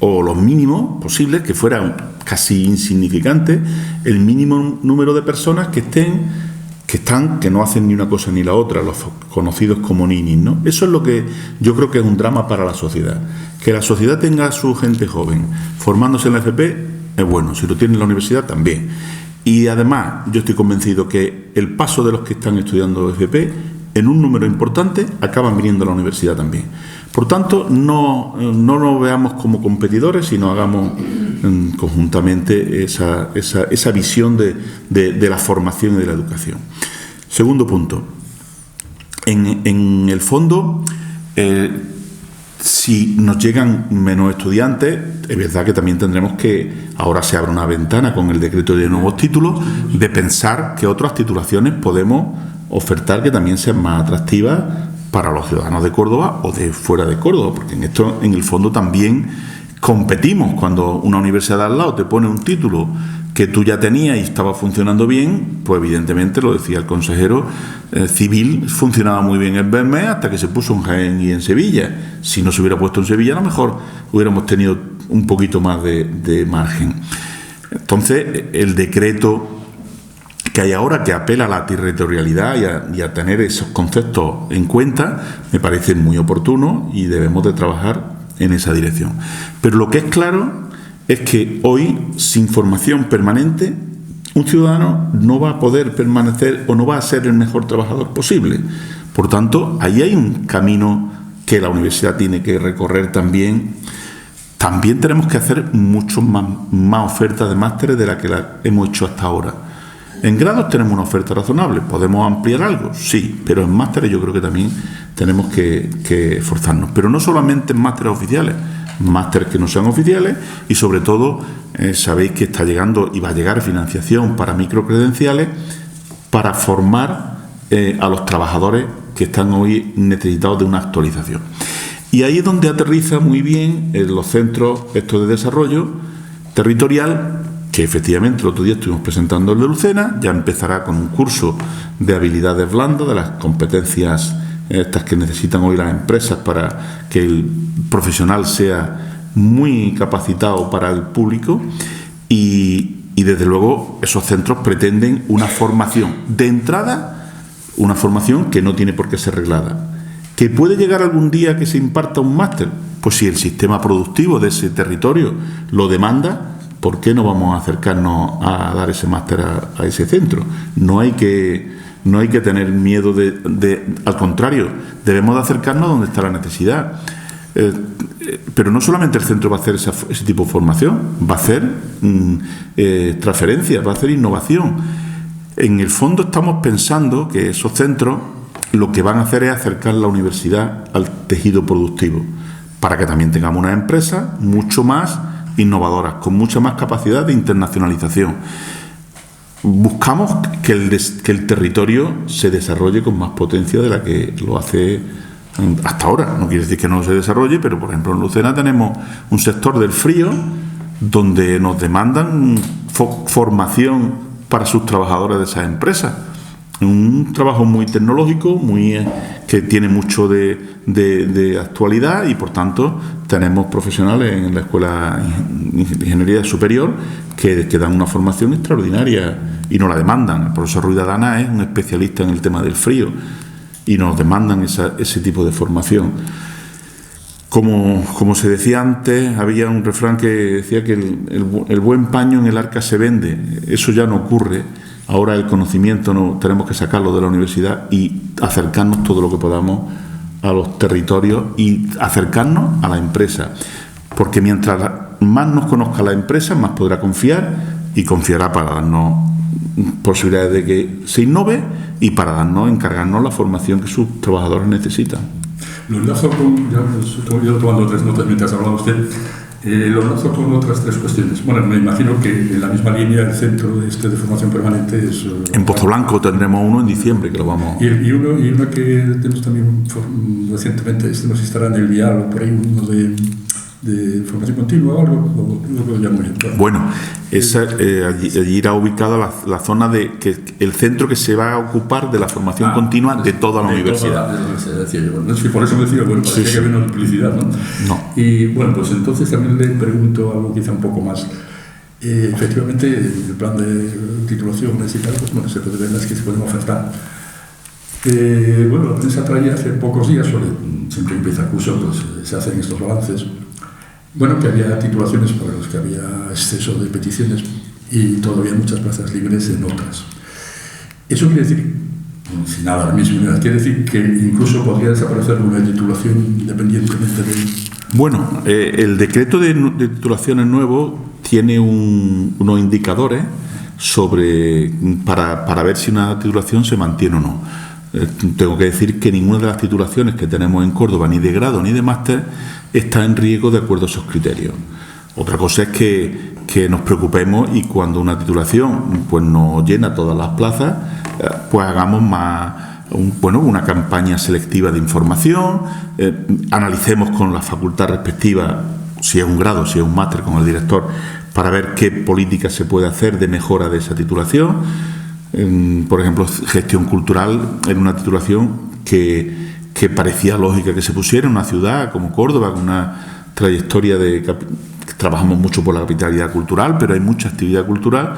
o los mínimos posibles, que fueran casi insignificantes, el mínimo número de personas que no hacen ni una cosa ni la otra, los conocidos como ninis, ¿no? Eso es lo que yo creo que es un drama para la sociedad. Que la sociedad tenga a su gente joven formándose en la FP es bueno, si lo tiene en la universidad también. Y además yo estoy convencido que el paso de los que están estudiando FP, en un número importante, acaban viniendo a la universidad también. Por tanto, no nos veamos como competidores, sino hagamos conjuntamente esa visión de la formación y de la educación. Segundo punto. En el fondo, si nos llegan menos estudiantes, es verdad que también tendremos que, ahora se abre una ventana con el decreto de nuevos títulos, de pensar que otras titulaciones podemos ofertar que también sean más atractivas para los ciudadanos de Córdoba o de fuera de Córdoba, porque en esto, en el fondo, también competimos. Cuando una universidad de al lado te pone un título que tú ya tenías y estaba funcionando bien, pues evidentemente, lo decía el consejero civil, funcionaba muy bien en Bermés hasta que se puso en Jaén y en Sevilla. Si no se hubiera puesto en Sevilla, a lo mejor hubiéramos tenido un poquito más de margen. Entonces, el decreto que hay ahora, que apela a la territorialidad y a tener esos conceptos en cuenta, me parece muy oportuno y debemos de trabajar en esa dirección. Pero lo que es claro es que hoy, sin formación permanente, un ciudadano no va a poder permanecer o no va a ser el mejor trabajador posible. Por tanto, ahí hay un camino que la universidad tiene que recorrer también. También tenemos que hacer mucho más ofertas de másteres de las que las hemos hecho hasta ahora. En grados tenemos una oferta razonable. ¿Podemos ampliar algo? Sí, pero en másteres yo creo que también tenemos que esforzarnos. Pero no solamente en másteres oficiales, másteres que no sean oficiales, y sobre todo sabéis que está llegando y va a llegar financiación para microcredenciales para formar a los trabajadores que están hoy necesitados de una actualización. Y ahí es donde aterriza muy bien en los centros estos de desarrollo territorial, que efectivamente el otro día estuvimos presentando el de Lucena. Ya empezará con un curso de habilidades blandas, de las competencias estas que necesitan hoy las empresas para que el profesional sea muy capacitado para el público, y desde luego esos centros pretenden una formación de entrada, una formación que no tiene por qué ser reglada. ¿Que puede llegar algún día que se imparta un máster? Pues si el sistema productivo de ese territorio lo demanda, ¿por qué no vamos a acercarnos a dar ese máster a ese centro? No hay que tener miedo al contrario, debemos de acercarnos donde está la necesidad. Pero no solamente el centro va a hacer ese tipo de formación, va a hacer transferencias, va a hacer innovación. En el fondo estamos pensando que esos centros lo que van a hacer es acercar la universidad al tejido productivo, para que también tengamos unas empresas mucho más innovadoras, con mucha más capacidad de internacionalización. Buscamos que el territorio se desarrolle con más potencia de la que lo hace hasta ahora. No quiere decir que no se desarrolle, pero por ejemplo en Lucena tenemos un sector del frío donde nos demandan formación para sus trabajadores de esas empresas. Un trabajo muy tecnológico, que tiene mucho de actualidad, y por tanto tenemos profesionales en la Escuela de Ingeniería Superior que dan una formación extraordinaria y nos la demandan. El profesor Ruiz de Adana es un especialista en el tema del frío y nos demandan ese tipo de formación. Como se decía antes, había un refrán que decía que el buen paño en el arca se vende. Eso ya no ocurre. Ahora el conocimiento tenemos que sacarlo de la universidad y acercarnos todo lo que podamos a los territorios y acercarnos a la empresa. Porque mientras más nos conozca la empresa, más podrá confiar y confiará para darnos posibilidades de que se innove y para encargarnos la formación que sus trabajadores necesitan. Lo enlazo con, ya estoy tomando 3 notas mientras hablaba usted, lo enlazo con otras 3 cuestiones. Bueno, me imagino que en la misma línea el centro de formación permanente es... En Pozo Blanco tendremos uno en diciembre, que lo vamos... Y uno que tenemos también recientemente, nos estará en el Vial o por ahí, uno de formación continua o algo, lo llamo yo. Bueno, allí irá ubicada la zona de que el centro que se va a ocupar de la formación continua de toda la universidad. Decía yo. Bueno, sí, por eso me decía, bueno, parecía que había una duplicidad, ¿no? No. Y bueno, pues entonces también le pregunto algo quizá un poco más. Efectivamente, el plan de titulaciones y tal, pues bueno, se puede ver las que se pueden ofertar. Bueno, la prensa traía hace pocos días, siempre empieza el curso, pues se hacen estos balances. Bueno, que había titulaciones para los que había exceso de peticiones y todavía muchas plazas libres en otras. Eso quiere decir, sin nada, la misma, quiere decir que incluso podría desaparecer una titulación independientemente de... Bueno, el decreto de titulaciones nuevo tiene unos indicadores para ver si una titulación se mantiene o no. Tengo que decir que ninguna de las titulaciones que tenemos en Córdoba, ni de grado ni de máster, está en riesgo de acuerdo a esos criterios. Otra cosa es que nos preocupemos y cuando una titulación pues no llena todas las plazas, pues hagamos una campaña selectiva de información, analicemos con la facultad respectiva, si es un grado, si es un máster, con el director, para ver qué política se puede hacer de mejora de esa titulación. Por ejemplo, gestión cultural en una titulación que parecía lógica que se pusiera en una ciudad como Córdoba, con una trayectoria trabajamos mucho por la capitalidad cultural, pero hay mucha actividad cultural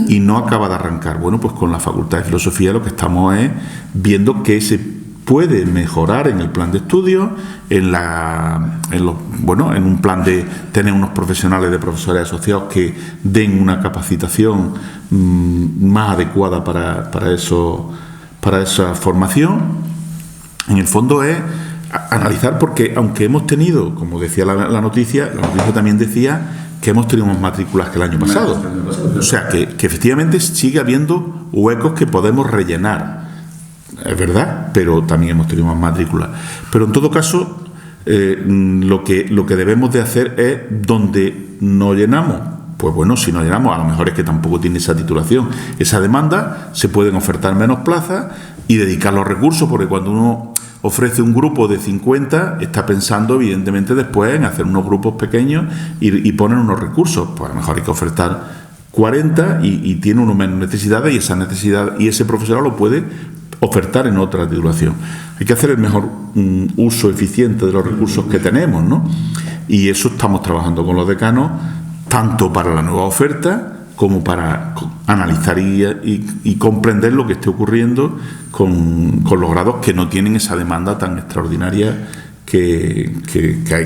y no acaba de arrancar. Bueno, pues con la Facultad de Filosofía lo que estamos es viendo qué se puede mejorar en el plan de estudio, en un plan de tener unos profesionales de profesores asociados que den una capacitación más adecuada para esa formación. En el fondo es analizar, porque aunque hemos tenido, como decía la noticia también decía que hemos tenido más matrículas que el año pasado. O sea, que efectivamente sigue habiendo huecos que podemos rellenar. Es verdad, pero también hemos tenido más matrículas. Pero en todo caso, lo que debemos de hacer es, donde no llenamos, pues bueno, si no llenamos, a lo mejor es que tampoco tiene esa titulación, esa demanda, se pueden ofertar menos plazas y dedicar los recursos, porque cuando uno ofrece un grupo de 50, está pensando evidentemente después en hacer unos grupos pequeños y poner unos recursos. Pues a lo mejor hay que ofertar 40 y tiene uno menos necesidades, y esa necesidad y ese profesorado lo puede ofertar en otra titulación. Hay que hacer el mejor uso eficiente de los recursos que tenemos, ¿no? Y eso estamos trabajando con los decanos, tanto para la nueva oferta como para analizar y comprender lo que esté ocurriendo con los grados que no tienen esa demanda tan extraordinaria que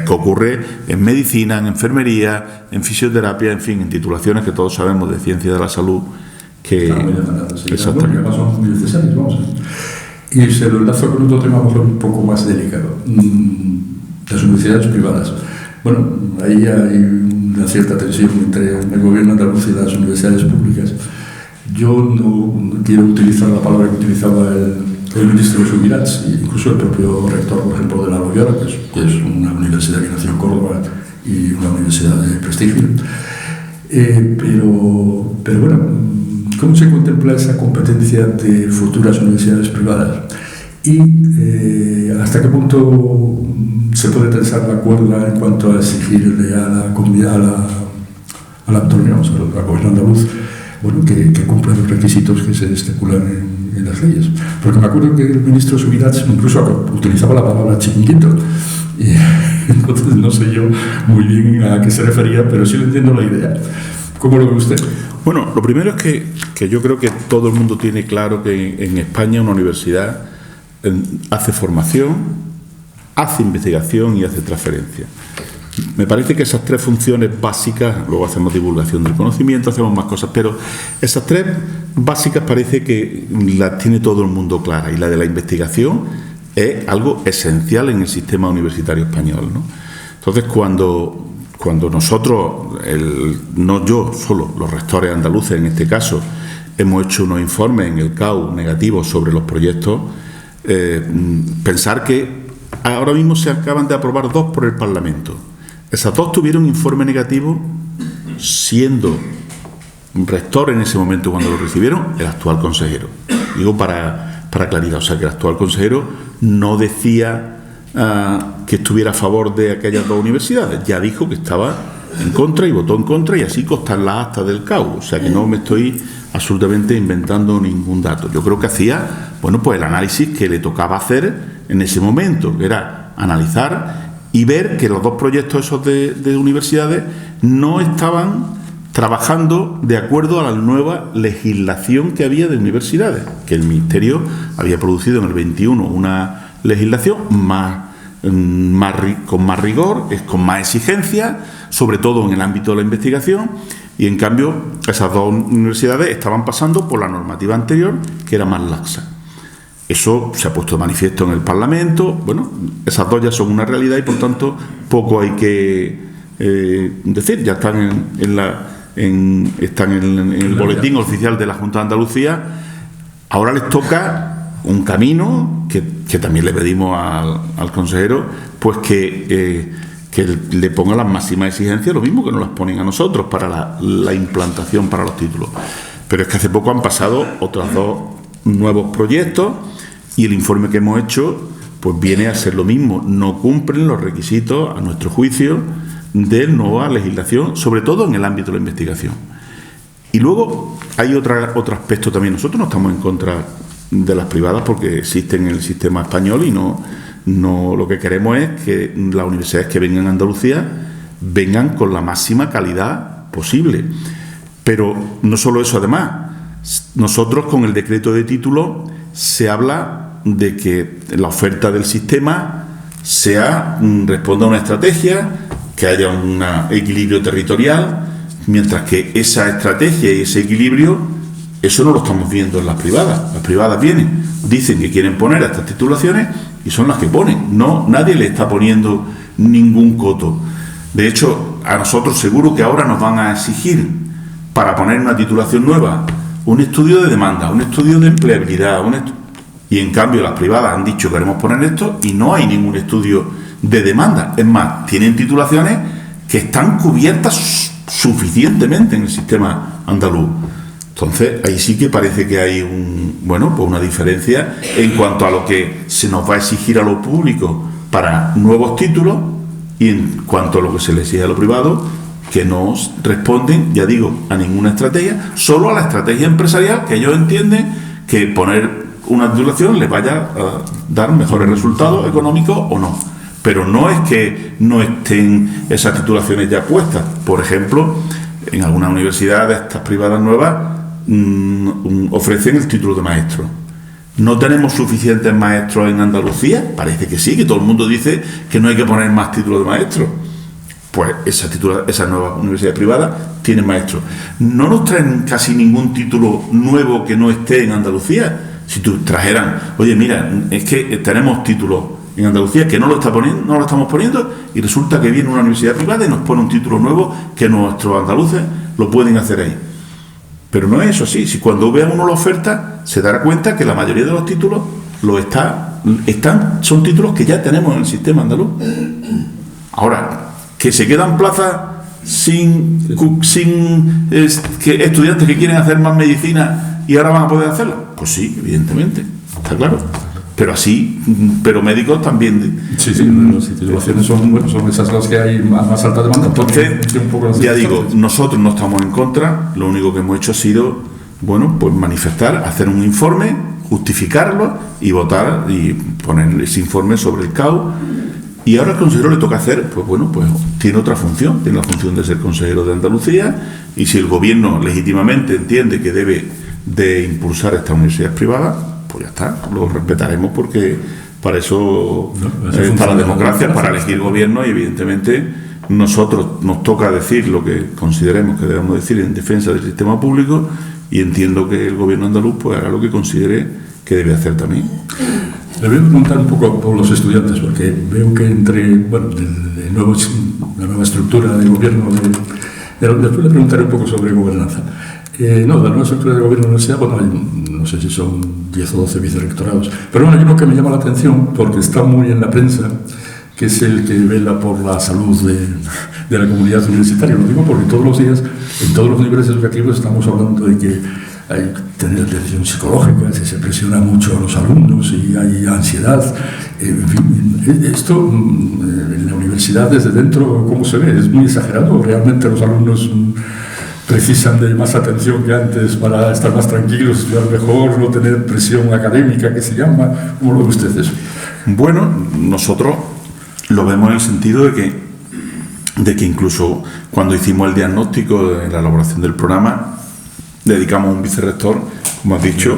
ocurre en medicina, en enfermería, en fisioterapia, en fin, en titulaciones que todos sabemos de ciencia de la salud que exactamente son muy necesarios, vamos. Y se lo enlazo con otro tema un poco más delicado, las universidades privadas. Bueno, ahí hay una cierta tensión entre el gobierno andaluz y las universidades públicas. Yo no quiero utilizar la palabra que utilizaba el ministro Subirats, incluso el propio rector, por ejemplo, de la Loyola, que es una universidad que nació en Córdoba y una universidad de prestigio. Pero bueno, ¿cómo se contempla esa competencia de futuras universidades privadas? Y hasta qué punto se puede tensar la cuerda en cuanto a exigirle a la comunidad, a la autonomía, al gobierno andaluz, bueno, que cumpla los requisitos que se estipulan en las leyes? Porque me acuerdo que el ministro Subirats incluso utilizaba la palabra chiringuito, y entonces no sé yo muy bien a qué se refería, pero sí le entiendo la idea. ¿Cómo lo ve usted? Bueno, lo primero es que yo creo que todo el mundo tiene claro que en España una universidad hace formación, hace investigación y hace transferencia. Me parece que esas 3 funciones básicas, luego hacemos divulgación del conocimiento, hacemos más cosas, pero esas 3 básicas parece que las tiene todo el mundo claras, y la de la investigación es algo esencial en el sistema universitario español, ¿no? Entonces, cuando nosotros, no yo solo, los rectores andaluces en este caso, hemos hecho unos informes en el CAU negativos sobre los proyectos, pensar que ahora mismo se acaban de aprobar 2 por el Parlamento. Esas 2 tuvieron informe negativo, siendo rector en ese momento cuando lo recibieron el actual consejero. Digo para claridad, o sea que el actual consejero no decía que estuviera a favor de aquellas 2 universidades, ya dijo que estaba en contra y votó en contra, y así constan las actas del CAU, o sea que no me estoy absolutamente inventando ningún dato. Yo creo que hacía, bueno, pues el análisis que le tocaba hacer en ese momento, que era analizar y ver que los 2 proyectos esos de universidades no estaban trabajando de acuerdo a la nueva legislación que había de universidades, que el Ministerio había producido en el 21 una legislación con más rigor, con más exigencia, sobre todo en el ámbito de la investigación, y en cambio esas 2 universidades estaban pasando por la normativa anterior, que era más laxa. Eso se ha puesto de manifiesto en el Parlamento. Bueno, esas 2 ya son una realidad y por tanto poco hay que decir, ya están en el boletín oficial de la Junta de Andalucía. Ahora les toca un camino que también le pedimos al consejero, pues que le ponga las máximas exigencias, lo mismo que nos las ponen a nosotros para la implantación para los títulos. Pero es que hace poco han pasado otros 2 nuevos proyectos y el informe que hemos hecho pues viene a ser lo mismo. No cumplen los requisitos, a nuestro juicio, de nueva legislación, sobre todo en el ámbito de la investigación. Y luego hay otro aspecto también. Nosotros no estamos en contra de las privadas porque existen en el sistema español y no lo que queremos es que las universidades que vengan a Andalucía vengan con la máxima calidad posible. Pero no solo eso, además, nosotros con el decreto de título se habla de que la oferta del sistema responda a una estrategia, que haya un equilibrio territorial, mientras que esa estrategia y ese equilibrio, eso no lo estamos viendo en las privadas. Las privadas vienen, dicen que quieren poner a estas titulaciones y son las que ponen. Nadie le está poniendo ningún coto. De hecho, a nosotros seguro que ahora nos van a exigir, para poner una titulación nueva, un estudio de demanda, un estudio de empleabilidad, y en cambio las privadas han dicho que queremos poner esto y no hay ningún estudio de demanda. Es más, tienen titulaciones que están cubiertas suficientemente en el sistema andaluz. Entonces, ahí sí que parece que hay una diferencia en cuanto a lo que se nos va a exigir a lo público para nuevos títulos y en cuanto a lo que se le exige a lo privado, que no responden, ya digo, a ninguna estrategia, solo a la estrategia empresarial, que ellos entienden que poner una titulación les vaya a dar mejores resultados económicos o no. Pero no es que no estén esas titulaciones ya puestas. Por ejemplo, en algunas universidades, estas privadas nuevas, ofrecen el título de maestro. ¿No tenemos suficientes maestros en Andalucía? Parece que sí, que todo el mundo dice que no hay que poner más títulos de maestro. Pues esa nueva universidad privada tiene maestros. No nos traen casi ningún título nuevo que no esté en Andalucía. Si trajeran, oye, mira, es que tenemos títulos en Andalucía que no lo estamos poniendo, y resulta que viene una universidad privada y nos pone un título nuevo que nuestros andaluces lo pueden hacer ahí. Pero no es eso así. Si cuando vea uno la oferta se dará cuenta que la mayoría de los títulos son títulos que ya tenemos en el sistema andaluz. Ahora, que se quedan plazas sin estudiantes que quieren hacer más medicina y ahora van a poder hacerla, pues sí, evidentemente, está claro. Pero médicos también. Sí, las titulaciones son esas las que hay más alta demanda. Entonces, ya digo, nosotros no estamos en contra, lo único que hemos hecho ha sido, pues manifestar, hacer un informe, justificarlo y votar y poner ese informe sobre el CAU. Y ahora al consejero le toca hacer, pues tiene otra función, tiene la función de ser consejero de Andalucía, y si el gobierno legítimamente entiende que debe de impulsar estas universidades privadas, pues ya está, lo respetaremos porque para eso está la democracia, para elegir gobierno, y evidentemente nosotros nos toca decir lo que consideremos que debemos decir en defensa del sistema público, y entiendo que el gobierno andaluz pues hará lo que considere que debe hacer también. Le voy a preguntar un poco por los estudiantes, porque veo que la nueva estructura de gobierno, después le preguntaré un poco sobre gobernanza. No, de la nueva estructura de gobierno de la universidad, bueno, no sé si son 10 o 12 vicerrectorados, pero bueno, hay uno que me llama la atención porque está muy en la prensa, que es el que vela por la salud de la comunidad universitaria. Lo digo porque todos los días, en todos los niveles educativos, estamos hablando de que hay que tener atención psicológica, se presiona mucho a los alumnos y hay ansiedad. En fin, esto en la universidad desde dentro, ¿cómo se ve? ¿Es muy exagerado? ¿Realmente los alumnos precisan de más atención que antes para estar más tranquilos, estudiar mejor, no tener presión académica, que se llama? ¿Cómo lo ve usted eso? Bueno, nosotros lo vemos en el sentido de que incluso cuando hicimos el diagnóstico en la elaboración del programa, dedicamos un vicerrector, como has dicho,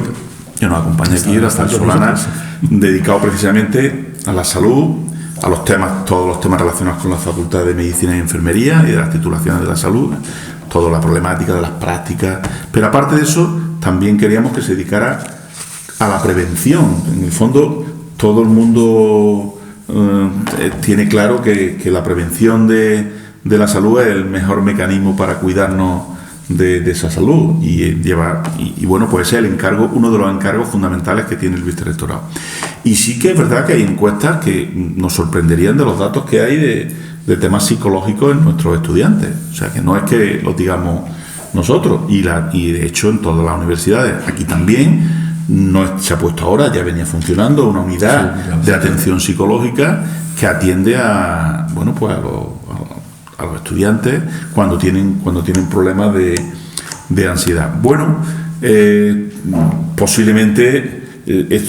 que nos acompaña aquí, Rafael Solana, dedicado precisamente a la salud, a los temas, todos los temas relacionados con la Facultad de Medicina y Enfermería y de las titulaciones de la salud, toda la problemática de las prácticas, pero aparte de eso, también queríamos que se dedicara a la prevención. En el fondo, todo el mundo tiene claro que la prevención de la salud es el mejor mecanismo para cuidarnos de esa salud y bueno, pues ese es el encargo, uno de los encargos fundamentales que tiene el vicerrectorado. Y sí que es verdad que hay encuestas que nos sorprenderían de los datos que hay de temas psicológicos en nuestros estudiantes. O sea, que no es que lo digamos nosotros, y de hecho en todas las universidades, aquí también no se ha puesto ahora, ya venía funcionando una unidad de atención psicológica que atiende a, bueno, pues a los estudiantes cuando tienen problemas de ansiedad. Bueno, posiblemente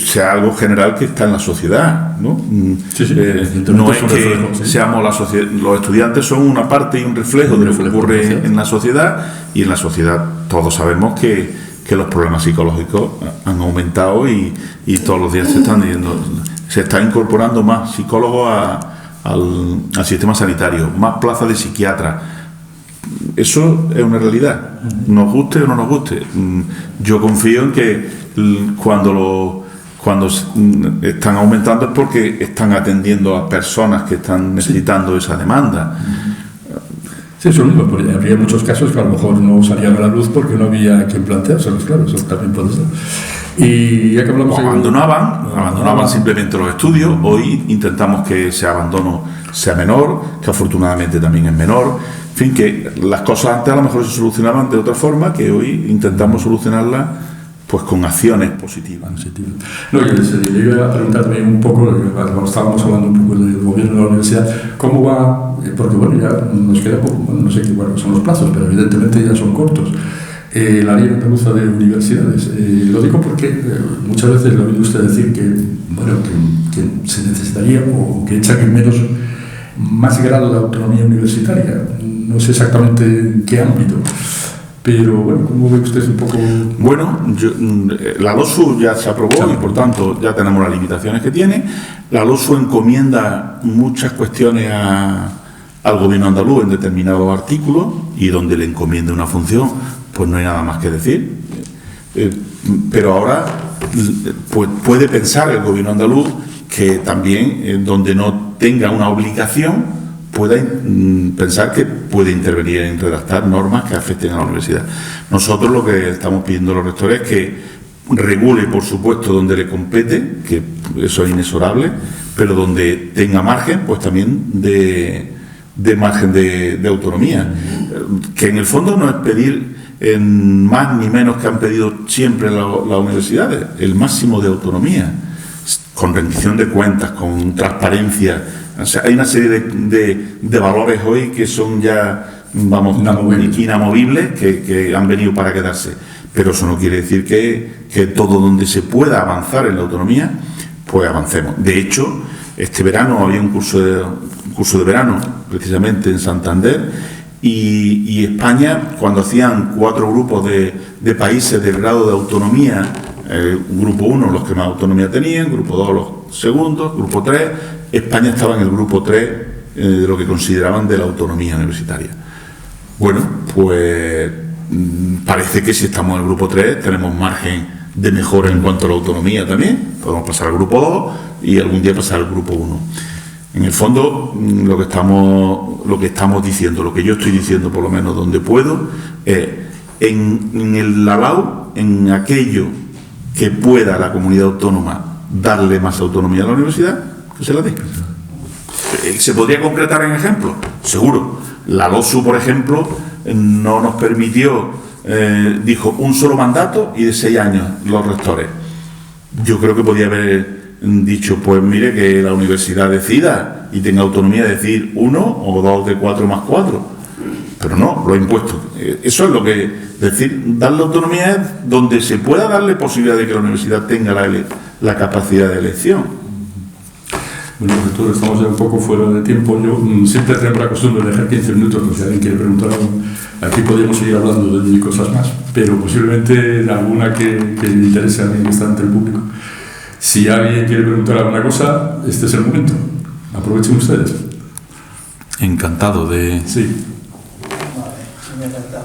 sea algo general que está en la sociedad, ¿no? No es que seamos la sociedad, los estudiantes son una parte y un reflejo de lo que ocurre en la sociedad, y en la sociedad todos sabemos que los problemas psicológicos han aumentado y todos los días se está incorporando más psicólogos al sistema sanitario, más plazas de psiquiatras. Eso es una realidad, nos guste o no nos guste. Yo confío en que cuando están aumentando es porque están atendiendo a personas que están necesitando esa demanda. Sí, eso mismo, porque habría muchos casos que a lo mejor no salían a la luz porque no había quien planteárselos, claro, eso también puede ser. Y ya que hablamos abandonaban simplemente los estudios. Hoy intentamos que ese abandono sea menor, que afortunadamente también es menor. En fin, que las cosas antes a lo mejor se solucionaban de otra forma, que hoy intentamos solucionarlas pues con acciones positivas. No, yo le iba a preguntar también un poco, cuando estábamos hablando un poco del gobierno de la universidad, ¿cómo va? Porque bueno, ya nos queda poco, no sé cuáles son los plazos, pero evidentemente ya son cortos. La Ley Andaluza de Universidades. Lo digo porque muchas veces le he oído usted decir que, bueno, que se necesitaría o que echan en menos más grado de autonomía universitaria. No sé exactamente en qué ámbito, pero bueno, ¿cómo ve usted un poco? Bueno, la LOSU ya se aprobó y por tanto ya tenemos las limitaciones que tiene. La LOSU encomienda muchas cuestiones al gobierno andaluz en determinados artículos, y donde le encomienda una función, pues no hay nada más que decir. Pero ahora pues puede pensar el gobierno andaluz que también, donde no tenga una obligación, pueda pensar que puede intervenir en redactar normas que afecten a la universidad. Nosotros lo que estamos pidiendo a los rectores es que regule, por supuesto, donde le compete, que eso es inexorable, pero donde tenga margen, pues también de margen de autonomía. Que en el fondo no es pedir más ni menos que han pedido siempre las universidades, el máximo de autonomía, con rendición de cuentas, con transparencia. O sea, hay una serie de valores hoy que son ya, vamos, inamovibles, que han venido para quedarse. Pero eso no quiere decir que todo donde se pueda avanzar en la autonomía, pues avancemos. De hecho, este verano había un curso de verano, precisamente en Santander, y España, cuando hacían 4 grupos de países del grado de autonomía, grupo 1 los que más autonomía tenían, grupo 2 los segundos, grupo 3, España estaba en el grupo 3 de lo que consideraban de la autonomía universitaria. Bueno, pues parece que si estamos en el grupo 3 tenemos margen de mejora en cuanto a la autonomía también. Podemos pasar al grupo 2 y algún día pasar al grupo 1. En el fondo, lo que estamos diciendo, lo que yo estoy diciendo por lo menos donde puedo, es en el lavado, en aquello que pueda la comunidad autónoma darle más autonomía a la universidad, que se la dé. ¿Se podría concretar en ejemplos? Seguro. La LOSU, por ejemplo, no nos permitió, dijo, un solo mandato y de 6 años los rectores. Yo creo que podía haber dicho, pues mire, que la universidad decida y tenga autonomía de decir 1 o 2 de 4 más 4. Pero no, lo ha impuesto. Eso es lo que, decir, darle autonomía es donde se pueda darle posibilidad de que la universidad tenga la capacidad de elección. Bueno, rector, estamos ya un poco fuera de tiempo. Yo siempre tengo la costumbre de dejar 15 minutos, pues si alguien quiere preguntar algo. Aquí podríamos seguir hablando de 1000 cosas más, pero posiblemente alguna que interese a alguien que está ante el público. Si alguien quiere preguntar alguna cosa, este es el momento. Aprovechen ustedes. Encantado de... Sí. Vale, señor rector.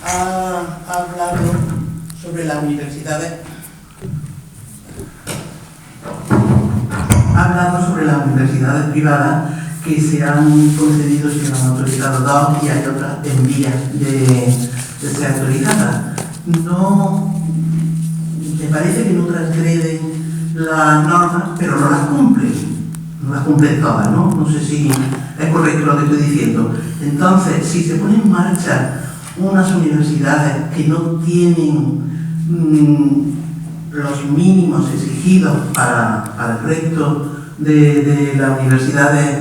Ha hablado sobre las universidades. Ha hablado sobre las universidades privadas que se han concedido, se han autorizado 2 y hay otras en vías de ser autorizadas. No, me parece que no transgreden las normas, pero no las cumplen. No las cumplen todas, ¿no? No sé si es correcto lo que estoy diciendo. Entonces, si se ponen en marcha unas universidades que no tienen los mínimos exigidos para el resto de las universidades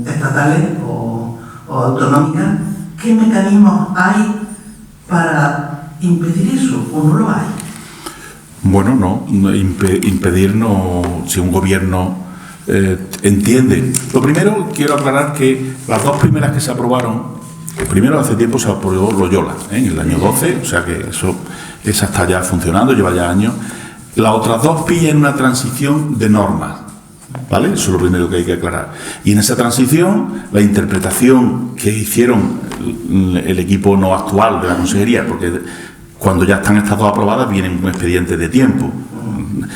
estatales o autonómicas, ¿qué mecanismos hay para impedir eso o no lo hay? Bueno, no, impedir no, si un gobierno entiende. Lo primero, quiero aclarar que las 2 primeras que se aprobaron, primero hace tiempo se aprobó Loyola, en el año 12, o sea que esa está ya funcionando, lleva ya años. Las otras 2 pillan una transición de normas, ¿vale? Eso es lo primero que hay que aclarar. Y en esa transición, la interpretación que hicieron el equipo no actual de la consejería, porque cuando ya están estas 2 aprobadas vienen un expediente de tiempo.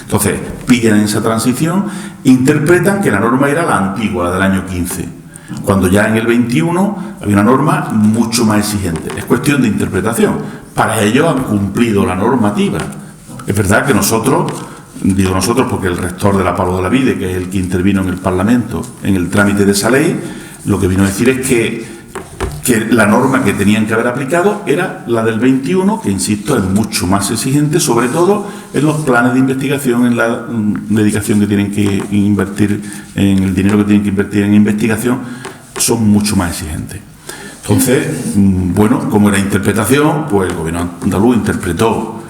Entonces, pillan en esa transición, interpretan que la norma era la antigua, la del año 15, cuando ya en el 21 había una norma mucho más exigente. Es cuestión de interpretación. Para ello han cumplido la normativa. Es verdad que nosotros, digo nosotros porque el rector de la Pablo de la Vide, que es el que intervino en el Parlamento en el trámite de esa ley, lo que vino a decir es que la norma que tenían que haber aplicado era la del 21, que insisto es mucho más exigente, sobre todo en los planes de investigación, en la dedicación que tienen que invertir, en el dinero que tienen que invertir en investigación, son mucho más exigentes. Entonces, bueno, como era interpretación, pues el gobierno andaluz interpretó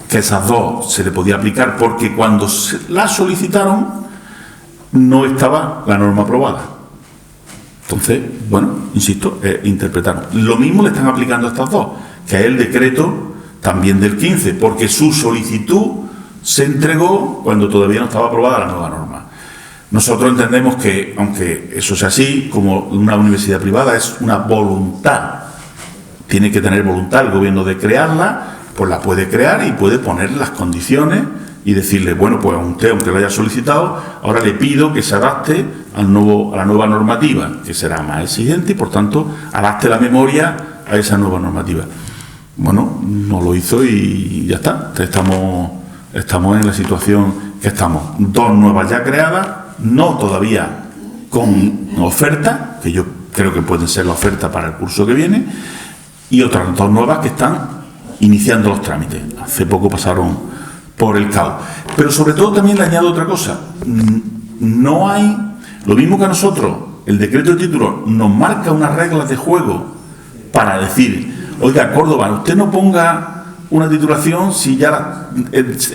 que esas 2 se le podía aplicar porque cuando la solicitaron no estaba la norma aprobada. Entonces, bueno, insisto, interpretaron. Lo mismo le están aplicando a estas 2, que es el decreto también del 15, porque su solicitud se entregó cuando todavía no estaba aprobada la nueva norma. Nosotros entendemos que, aunque eso sea así, como una universidad privada es una voluntad, tiene que tener voluntad el gobierno de crearla, pues la puede crear y puede poner las condiciones y decirle, bueno, pues a usted, aunque lo haya solicitado, ahora le pido que se adapte a la nueva normativa, que será más exigente y, por tanto, adapte la memoria a esa nueva normativa. Bueno, no lo hizo y ya está. Estamos en la situación que estamos. 2 nuevas ya creadas, no todavía con oferta, que yo creo que pueden ser la oferta para el curso que viene, y otras 2 nuevas que están iniciando los trámites. Hace poco pasaron por el CAO. Pero sobre todo también le añado otra cosa. No hay, lo mismo que a nosotros, el decreto de títulos nos marca unas reglas de juego para decir, oiga, Córdoba, usted no ponga una titulación si ya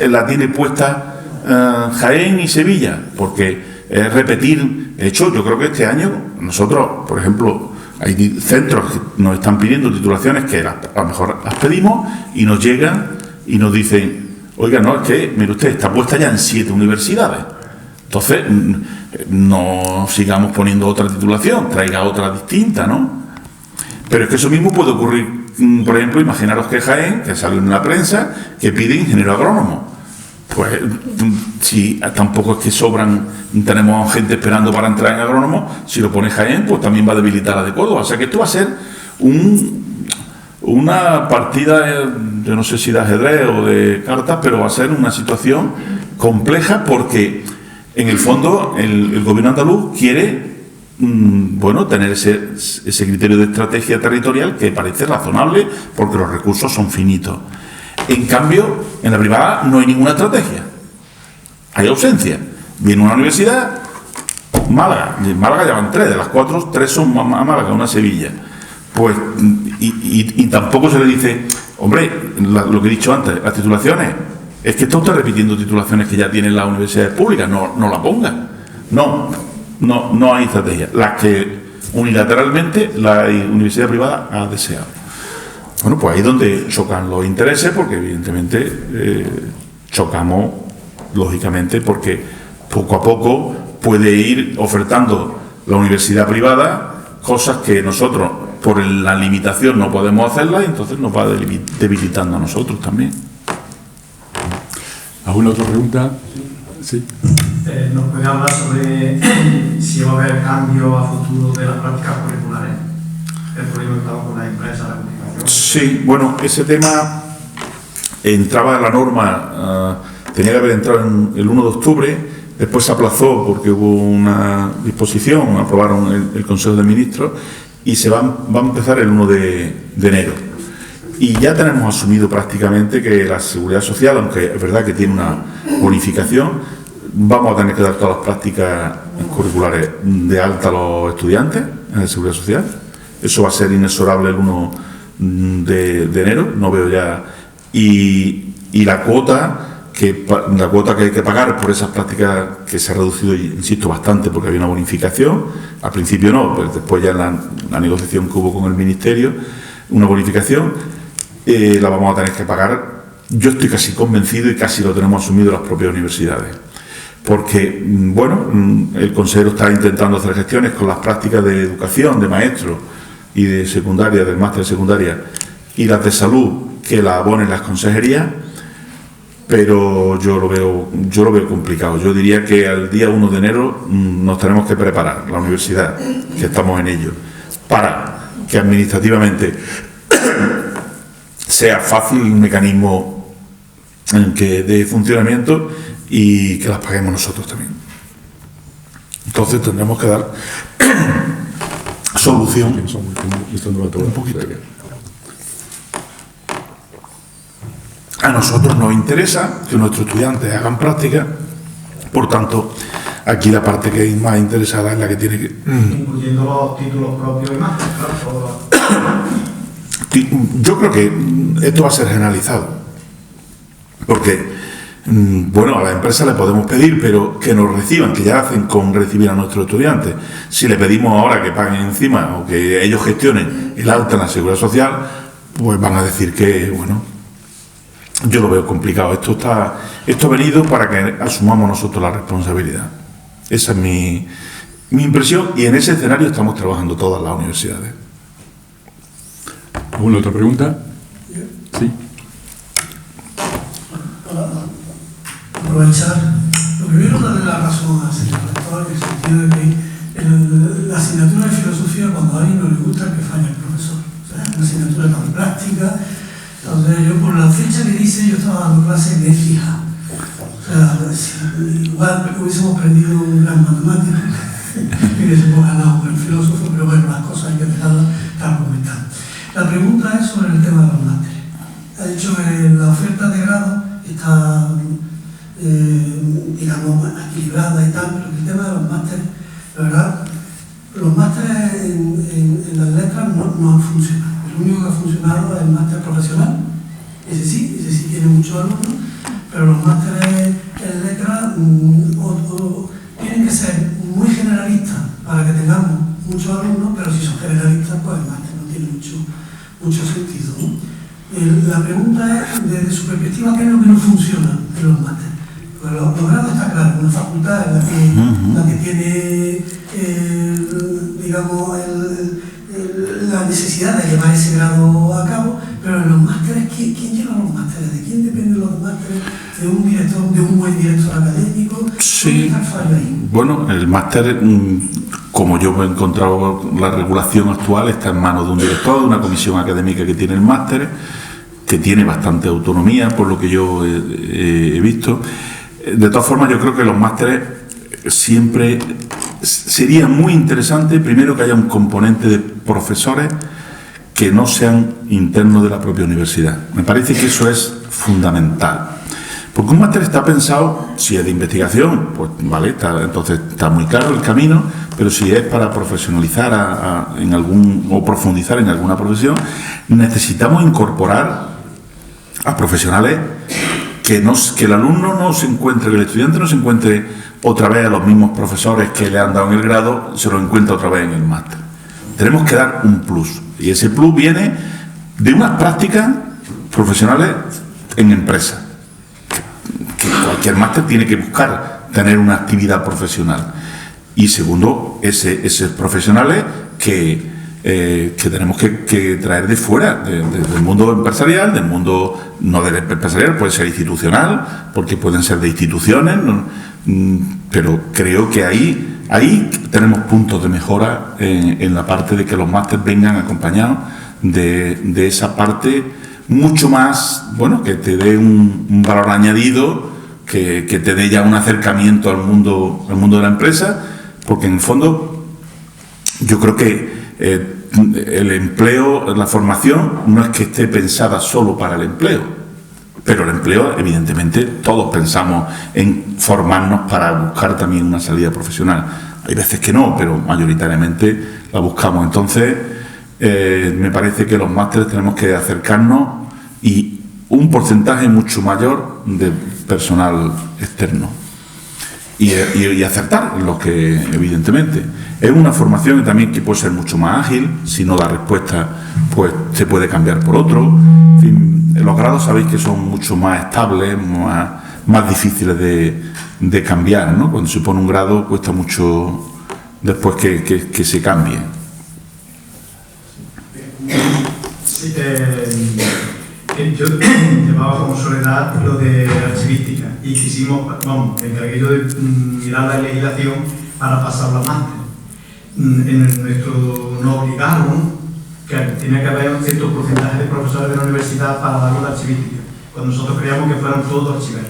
la tiene puesta Jaén y Sevilla, porque es repetir. De hecho, yo creo que este año nosotros, por ejemplo, hay centros que nos están pidiendo titulaciones que a lo mejor las pedimos y nos llegan y nos dicen, oiga, no, es que, mire usted, está puesta ya en 7 universidades. Entonces, no sigamos poniendo otra titulación, traiga otra distinta, ¿no? Pero es que eso mismo puede ocurrir, por ejemplo, imaginaros que Jaén, que salió en la prensa, que pide ingeniero agrónomo. Pues si tampoco es que sobran, tenemos gente esperando para entrar en agrónomo, si lo pone Jaén, pues también va a debilitar la de Córdoba. O sea que esto va a ser una partida, yo no sé si de ajedrez o de cartas, pero va a ser una situación compleja porque en el fondo el gobierno andaluz quiere tener ese criterio de estrategia territorial que parece razonable porque los recursos son finitos. En cambio, en la privada no hay ninguna estrategia, hay ausencia. Viene una universidad, Málaga, y en Málaga ya van 3, de las 4, 3 son a Málaga, una a Sevilla. Pues, y tampoco se le dice, hombre, lo que he dicho antes, las titulaciones, es que está usted repitiendo titulaciones que ya tienen las universidades públicas, no la ponga. No hay estrategia. Las que unilateralmente la universidad privada ha deseado. Bueno, pues ahí es donde chocan los intereses, porque evidentemente chocamos, lógicamente, porque poco a poco puede ir ofertando la universidad privada cosas que nosotros, por la limitación, no podemos hacerlas, y entonces nos va debilitando a nosotros también. ¿Alguna otra pregunta? Sí. ¿Nos puede hablar sobre si va a haber cambio a futuro de las prácticas curriculares? El problema que estamos con las empresas, la comunicación. Sí, bueno, ese tema entraba en la norma, tenía que haber entrado el 1 de octubre, después se aplazó porque hubo una disposición, aprobaron el Consejo de Ministros, y se va a empezar el 1 de enero. Y ya tenemos asumido prácticamente que la Seguridad Social, aunque es verdad que tiene una bonificación, vamos a tener que dar todas las prácticas curriculares de alta a los estudiantes en la Seguridad Social. Eso va a ser inexorable el 1 de enero, no veo ya. Y la cuota que hay que pagar por esas prácticas, que se ha reducido, insisto, bastante, porque había una bonificación, al principio no, pero después ya en la negociación que hubo con el Ministerio, una bonificación, la vamos a tener que pagar. Yo estoy casi convencido y casi lo tenemos asumido las propias universidades, porque, el consejero está intentando hacer gestiones con las prácticas de educación, de maestros y de secundaria, del máster de secundaria, y las de salud, que la abonen las consejerías, pero yo lo veo complicado. Yo diría que al día 1 de enero nos tenemos que preparar, la universidad, que estamos en ello, para que administrativamente sea fácil el mecanismo de funcionamiento y que las paguemos nosotros también. Entonces tendremos que dar solución un poquito. A nosotros nos interesa que nuestros estudiantes hagan práctica, por tanto, aquí la parte que es más interesada es la que tiene que... Incluyendo los títulos propios y más, claro. Yo creo que esto va a ser generalizado, porque, a la empresa le podemos pedir, pero que nos reciban, que ya hacen con recibir a nuestros estudiantes. Si le pedimos ahora que paguen encima o que ellos gestionen el alta en la Seguridad Social, pues van a decir que, yo lo veo complicado. Esto ha venido para que asumamos nosotros la responsabilidad. Esa es mi impresión, y en ese escenario estamos trabajando todas las universidades. ¿Alguna otra pregunta? Sí. Para aprovechar, lo primero, darle la razón al señor rector, en el sentido de que la asignatura de filosofía, cuando a alguien no le gusta, que falla el profesor. O sea, es una asignatura tan práctica. Entonces, yo por la fecha que dice, yo estaba dando clase de fija. O sea, igual hubiésemos aprendido un gran matemático y hubiésemos ganado con el filósofo, pero bueno, las cosas hay que dejarlas tal como están. La pregunta es sobre el tema de los másteres. Ha dicho que la oferta de grado está, equilibrada y tal, pero que el tema de los másteres, la verdad, los másteres en las letras no han funcionado. El único que ha funcionado es el máster profesional. Ese sí tiene muchos alumnos, pero los másteres en letras tienen que ser muy generalistas para que tengamos muchos alumnos, pero si son generalistas, pues el máster no tiene mucho sentido, ¿no? La pregunta es, desde su perspectiva, ¿qué es lo que no funciona en los másteres? Pues los grados está claro, una facultad en la que tiene, la necesidad de llevar ese grado a cabo, pero en los másteres, ¿quién lleva los másteres? ¿De quién dependen los másteres? ¿De un buen director académico? Sí. ¿Dónde está el fallo ahí? Bueno, el máster, como yo me he encontrado, la regulación actual está en manos de un director, de una comisión académica que tiene el máster, que tiene bastante autonomía, por lo que yo he visto. De todas formas, yo creo que los másteres siempre sería muy interesante, primero, que haya un componente de profesores que no sean internos de la propia universidad. Me parece que eso es fundamental. Porque un máster está pensado, si es de investigación, pues vale, entonces está muy claro el camino, pero si es para profesionalizar o profundizar en alguna profesión, necesitamos incorporar a profesionales que el alumno no se encuentre, que el estudiante no se encuentre otra vez a los mismos profesores que le han dado en el grado, se lo encuentra otra vez en el máster. Tenemos que dar un plus, y ese plus viene de unas prácticas profesionales en empresas. Que cualquier máster tiene que buscar tener una actividad profesional. Y segundo, esos profesionales que tenemos que traer de fuera, del mundo empresarial, del mundo no del empresarial, puede ser institucional, porque pueden ser de instituciones, ¿no? Pero creo que ahí tenemos puntos de mejora en la parte de que los másteres vengan acompañados de esa parte mucho más, bueno, que te dé un valor añadido, que te dé ya un acercamiento al mundo de la empresa, porque en el fondo yo creo que el empleo, la formación no es que esté pensada solo para el empleo, pero el empleo, evidentemente, todos pensamos en formarnos para buscar también una salida profesional. Hay veces que no, pero mayoritariamente la buscamos. Entonces, me parece que los másteres tenemos que acercarnos y un porcentaje mucho mayor de personal externo. Y acertar lo que, evidentemente, es una formación también que puede ser mucho más ágil. Si no da respuesta, pues se puede cambiar por otro. En fin, los grados sabéis que son mucho más estables, más difíciles de cambiar, ¿no? Cuando se pone un grado cuesta mucho después que se cambie. Sí, yo llevaba como Soledad lo de archivística y quisimos, me encargué yo de mirar la legislación para pasarla a máster. En nuestro nos obligaron que tiene que haber un cierto porcentaje de profesores de la universidad para darlo de archivística, cuando nosotros creíamos que fueran todos archiveros.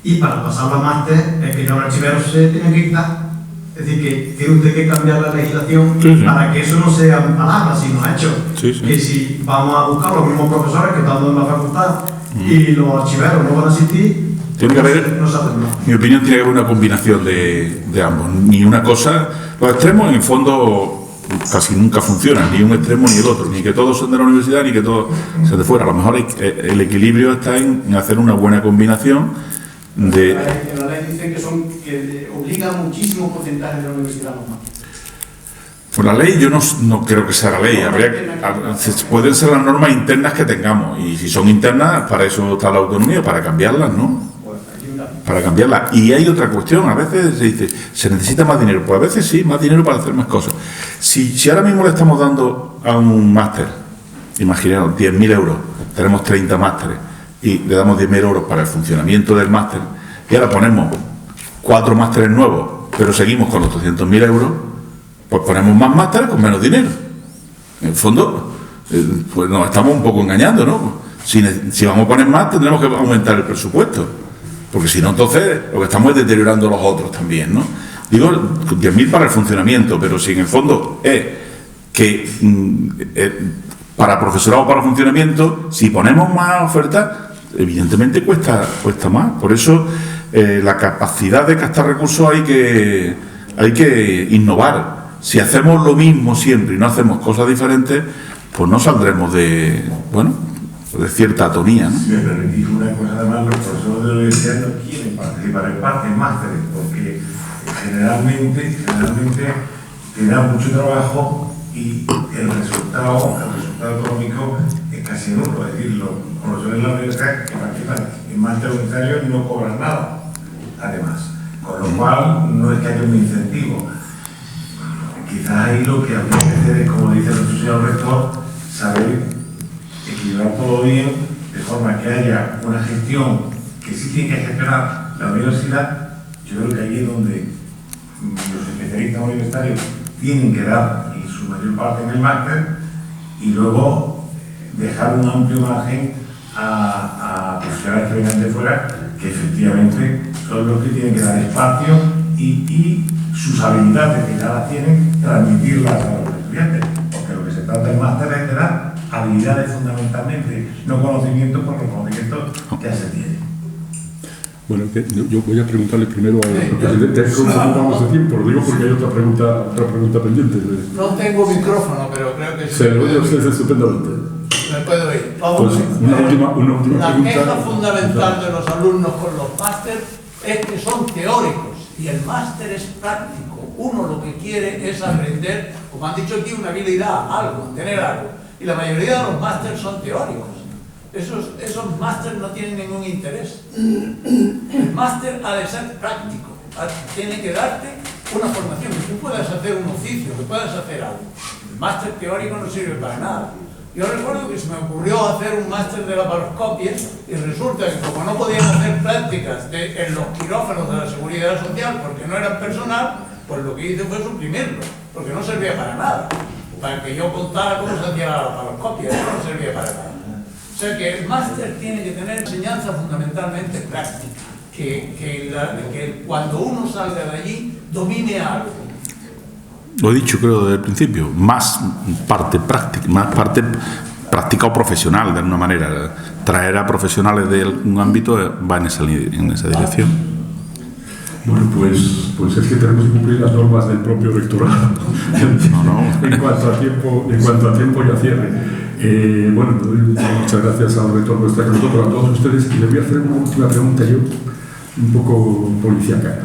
Y para pasarlo a máster, es que ya un archivero se tiene que quitar. Es decir, que tiene usted que cambiar la legislación para que eso no sea palabras, sino hechos. Que si vamos a buscar los mismos profesores que están en la facultad y los archiveros no van a asistir, tiene que haber, no saben nada. Mi opinión, tiene que haber una combinación de ambos. Ni una cosa. Los extremos, en el fondo, casi nunca funcionan, ni un extremo ni el otro, ni que todos sean de la universidad ni que todos sean de fuera. A lo mejor el equilibrio está en hacer una buena combinación de. En la ley dicen que obliga muchísimo porcentaje de la universidad a los másteres. Por la ley, yo no creo que sea la ley. Pueden ser las normas internas que tengamos, y si son internas, para eso está la autonomía, para cambiarlas, ¿no? Para cambiarlas. Y hay otra cuestión, a veces se dice, se necesita más dinero. Pues a veces sí, más dinero para hacer más cosas. Si ahora mismo le estamos dando a un máster, imaginaos, 10.000 euros, tenemos 30 másteres, y le damos 10.000 euros para el funcionamiento del máster, y ahora ponemos 4 másteres nuevos, pero seguimos con los 200.000 euros, pues ponemos más másteres con menos dinero. En el fondo, pues nos estamos un poco engañando, ¿no? Si vamos a poner más, tendremos que aumentar el presupuesto, porque si no, entonces lo que estamos es deteriorando los otros también, ¿no? Digo, 10.000 para el funcionamiento, pero si en el fondo es que para profesorado, para funcionamiento, si ponemos más ofertas, evidentemente cuesta más. Por eso la capacidad de gastar recursos hay que innovar. Si hacemos lo mismo siempre y no hacemos cosas diferentes, pues no saldremos de cierta atonía, ¿no? Si me permitís una cosa, además, los profesores de la universidad no quieren participar en partes másteres, porque generalmente te da mucho trabajo y el resultado económico es casi nulo. Es decir, los profesores de la universidad que participan en máster universitario no cobran nada, además. Con lo cual, no es que haya un incentivo. Quizás ahí lo que habría que hacer es, como dice nuestro señor rector, saber equilibrar todo bien, de forma que haya una gestión que sí tiene que gestionar la universidad. Yo creo que ahí es donde los especialistas universitarios tienen que dar y su mayor parte en el máster, y luego dejar un amplio margen a profesionales que vengan de fuera, que efectivamente son los que tienen que dar espacio y sus habilidades que ya las tienen, transmitirlas a los estudiantes, porque lo que se trata del máster es de dar habilidades fundamentalmente, no conocimientos, por los conocimientos que ya se tienen. Bueno, yo voy a preguntarle primero al presidente cómo vamos de tiempo. Lo digo porque hay otra pregunta pendiente. No tengo micrófono, pero creo que se lo oye usted estupendamente. Me puedo oír. Pues una última La pregunta. queja fundamental de los alumnos con los másteres es que son teóricos y el máster es práctico. Uno lo que quiere es aprender, como han dicho aquí, una habilidad, algo, tener algo. Y la mayoría de los másteres son teóricos. Esos másteres no tienen ningún interés. El máster ha de ser práctico, tiene que darte una formación, que tú puedas hacer un oficio, que puedas hacer algo. El máster teórico no sirve para nada. Yo recuerdo que se me ocurrió hacer un máster de laparoscopia y resulta que como no podíamos hacer prácticas en los quirófanos de la Seguridad Social porque no eran personal, pues lo que hice fue suprimirlo, porque no servía para nada. Para que yo contara cómo se hacía la laparoscopia, eso no servía para nada. O sea que el máster tiene que tener enseñanza fundamentalmente práctica, que cuando uno salga de allí domine algo. Lo he dicho creo desde el principio, más parte práctica o profesional de alguna manera. Traer a profesionales de algún ámbito va en esa dirección. Bueno, pues es que tenemos que cumplir las normas del propio rectorado en cuanto a tiempo y a cierre. Bueno, muchas gracias al rector por estar con nosotros, a todos ustedes, y les voy a hacer una última pregunta yo, un poco policíaca.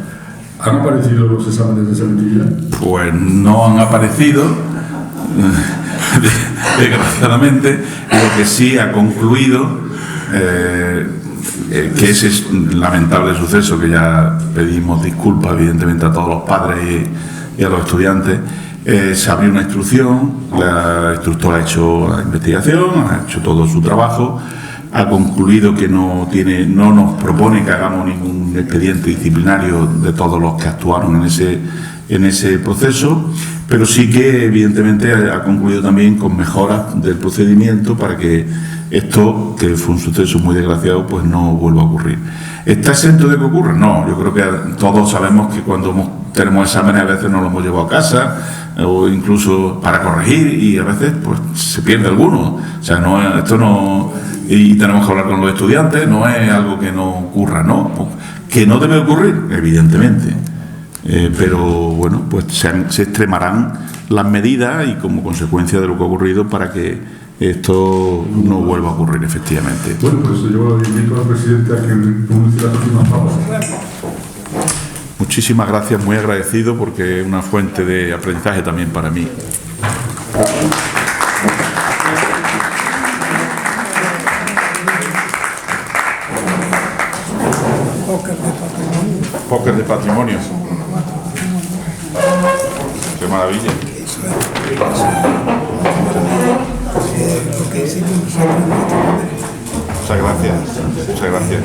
¿Han aparecido los exámenes de selectividad? Pues no han aparecido, desgraciadamente. Lo que sí ha concluido, que ese es un lamentable suceso, que ya pedimos disculpas evidentemente a todos los padres y a los estudiantes. Se abrió una instrucción, la instructora ha hecho la investigación, ha hecho todo su trabajo, ha concluido que no nos propone que hagamos ningún expediente disciplinario de todos los que actuaron en ese proceso, pero sí que evidentemente ha concluido también con mejoras del procedimiento para que esto, que fue un suceso muy desgraciado, pues no vuelva a ocurrir. ¿Está exento de que ocurra? No, yo creo que todos sabemos que cuando tenemos exámenes a veces nos los hemos llevado a casa, o incluso para corregir, y a veces pues se pierde alguno. O sea, esto no, y tenemos que hablar con los estudiantes, no es algo que no ocurra, ¿no? Que no debe ocurrir, evidentemente. Pero bueno, pues se extremarán las medidas y como consecuencia de lo que ha ocurrido para que esto no vuelva a ocurrir, efectivamente. Bueno, pues yo invito al presidente a que pronuncie las últimas palabras. Muchísimas gracias, muy agradecido porque es una fuente de aprendizaje también para mí. Póker de patrimonio. Qué maravilla. Muchas gracias. Muchas gracias.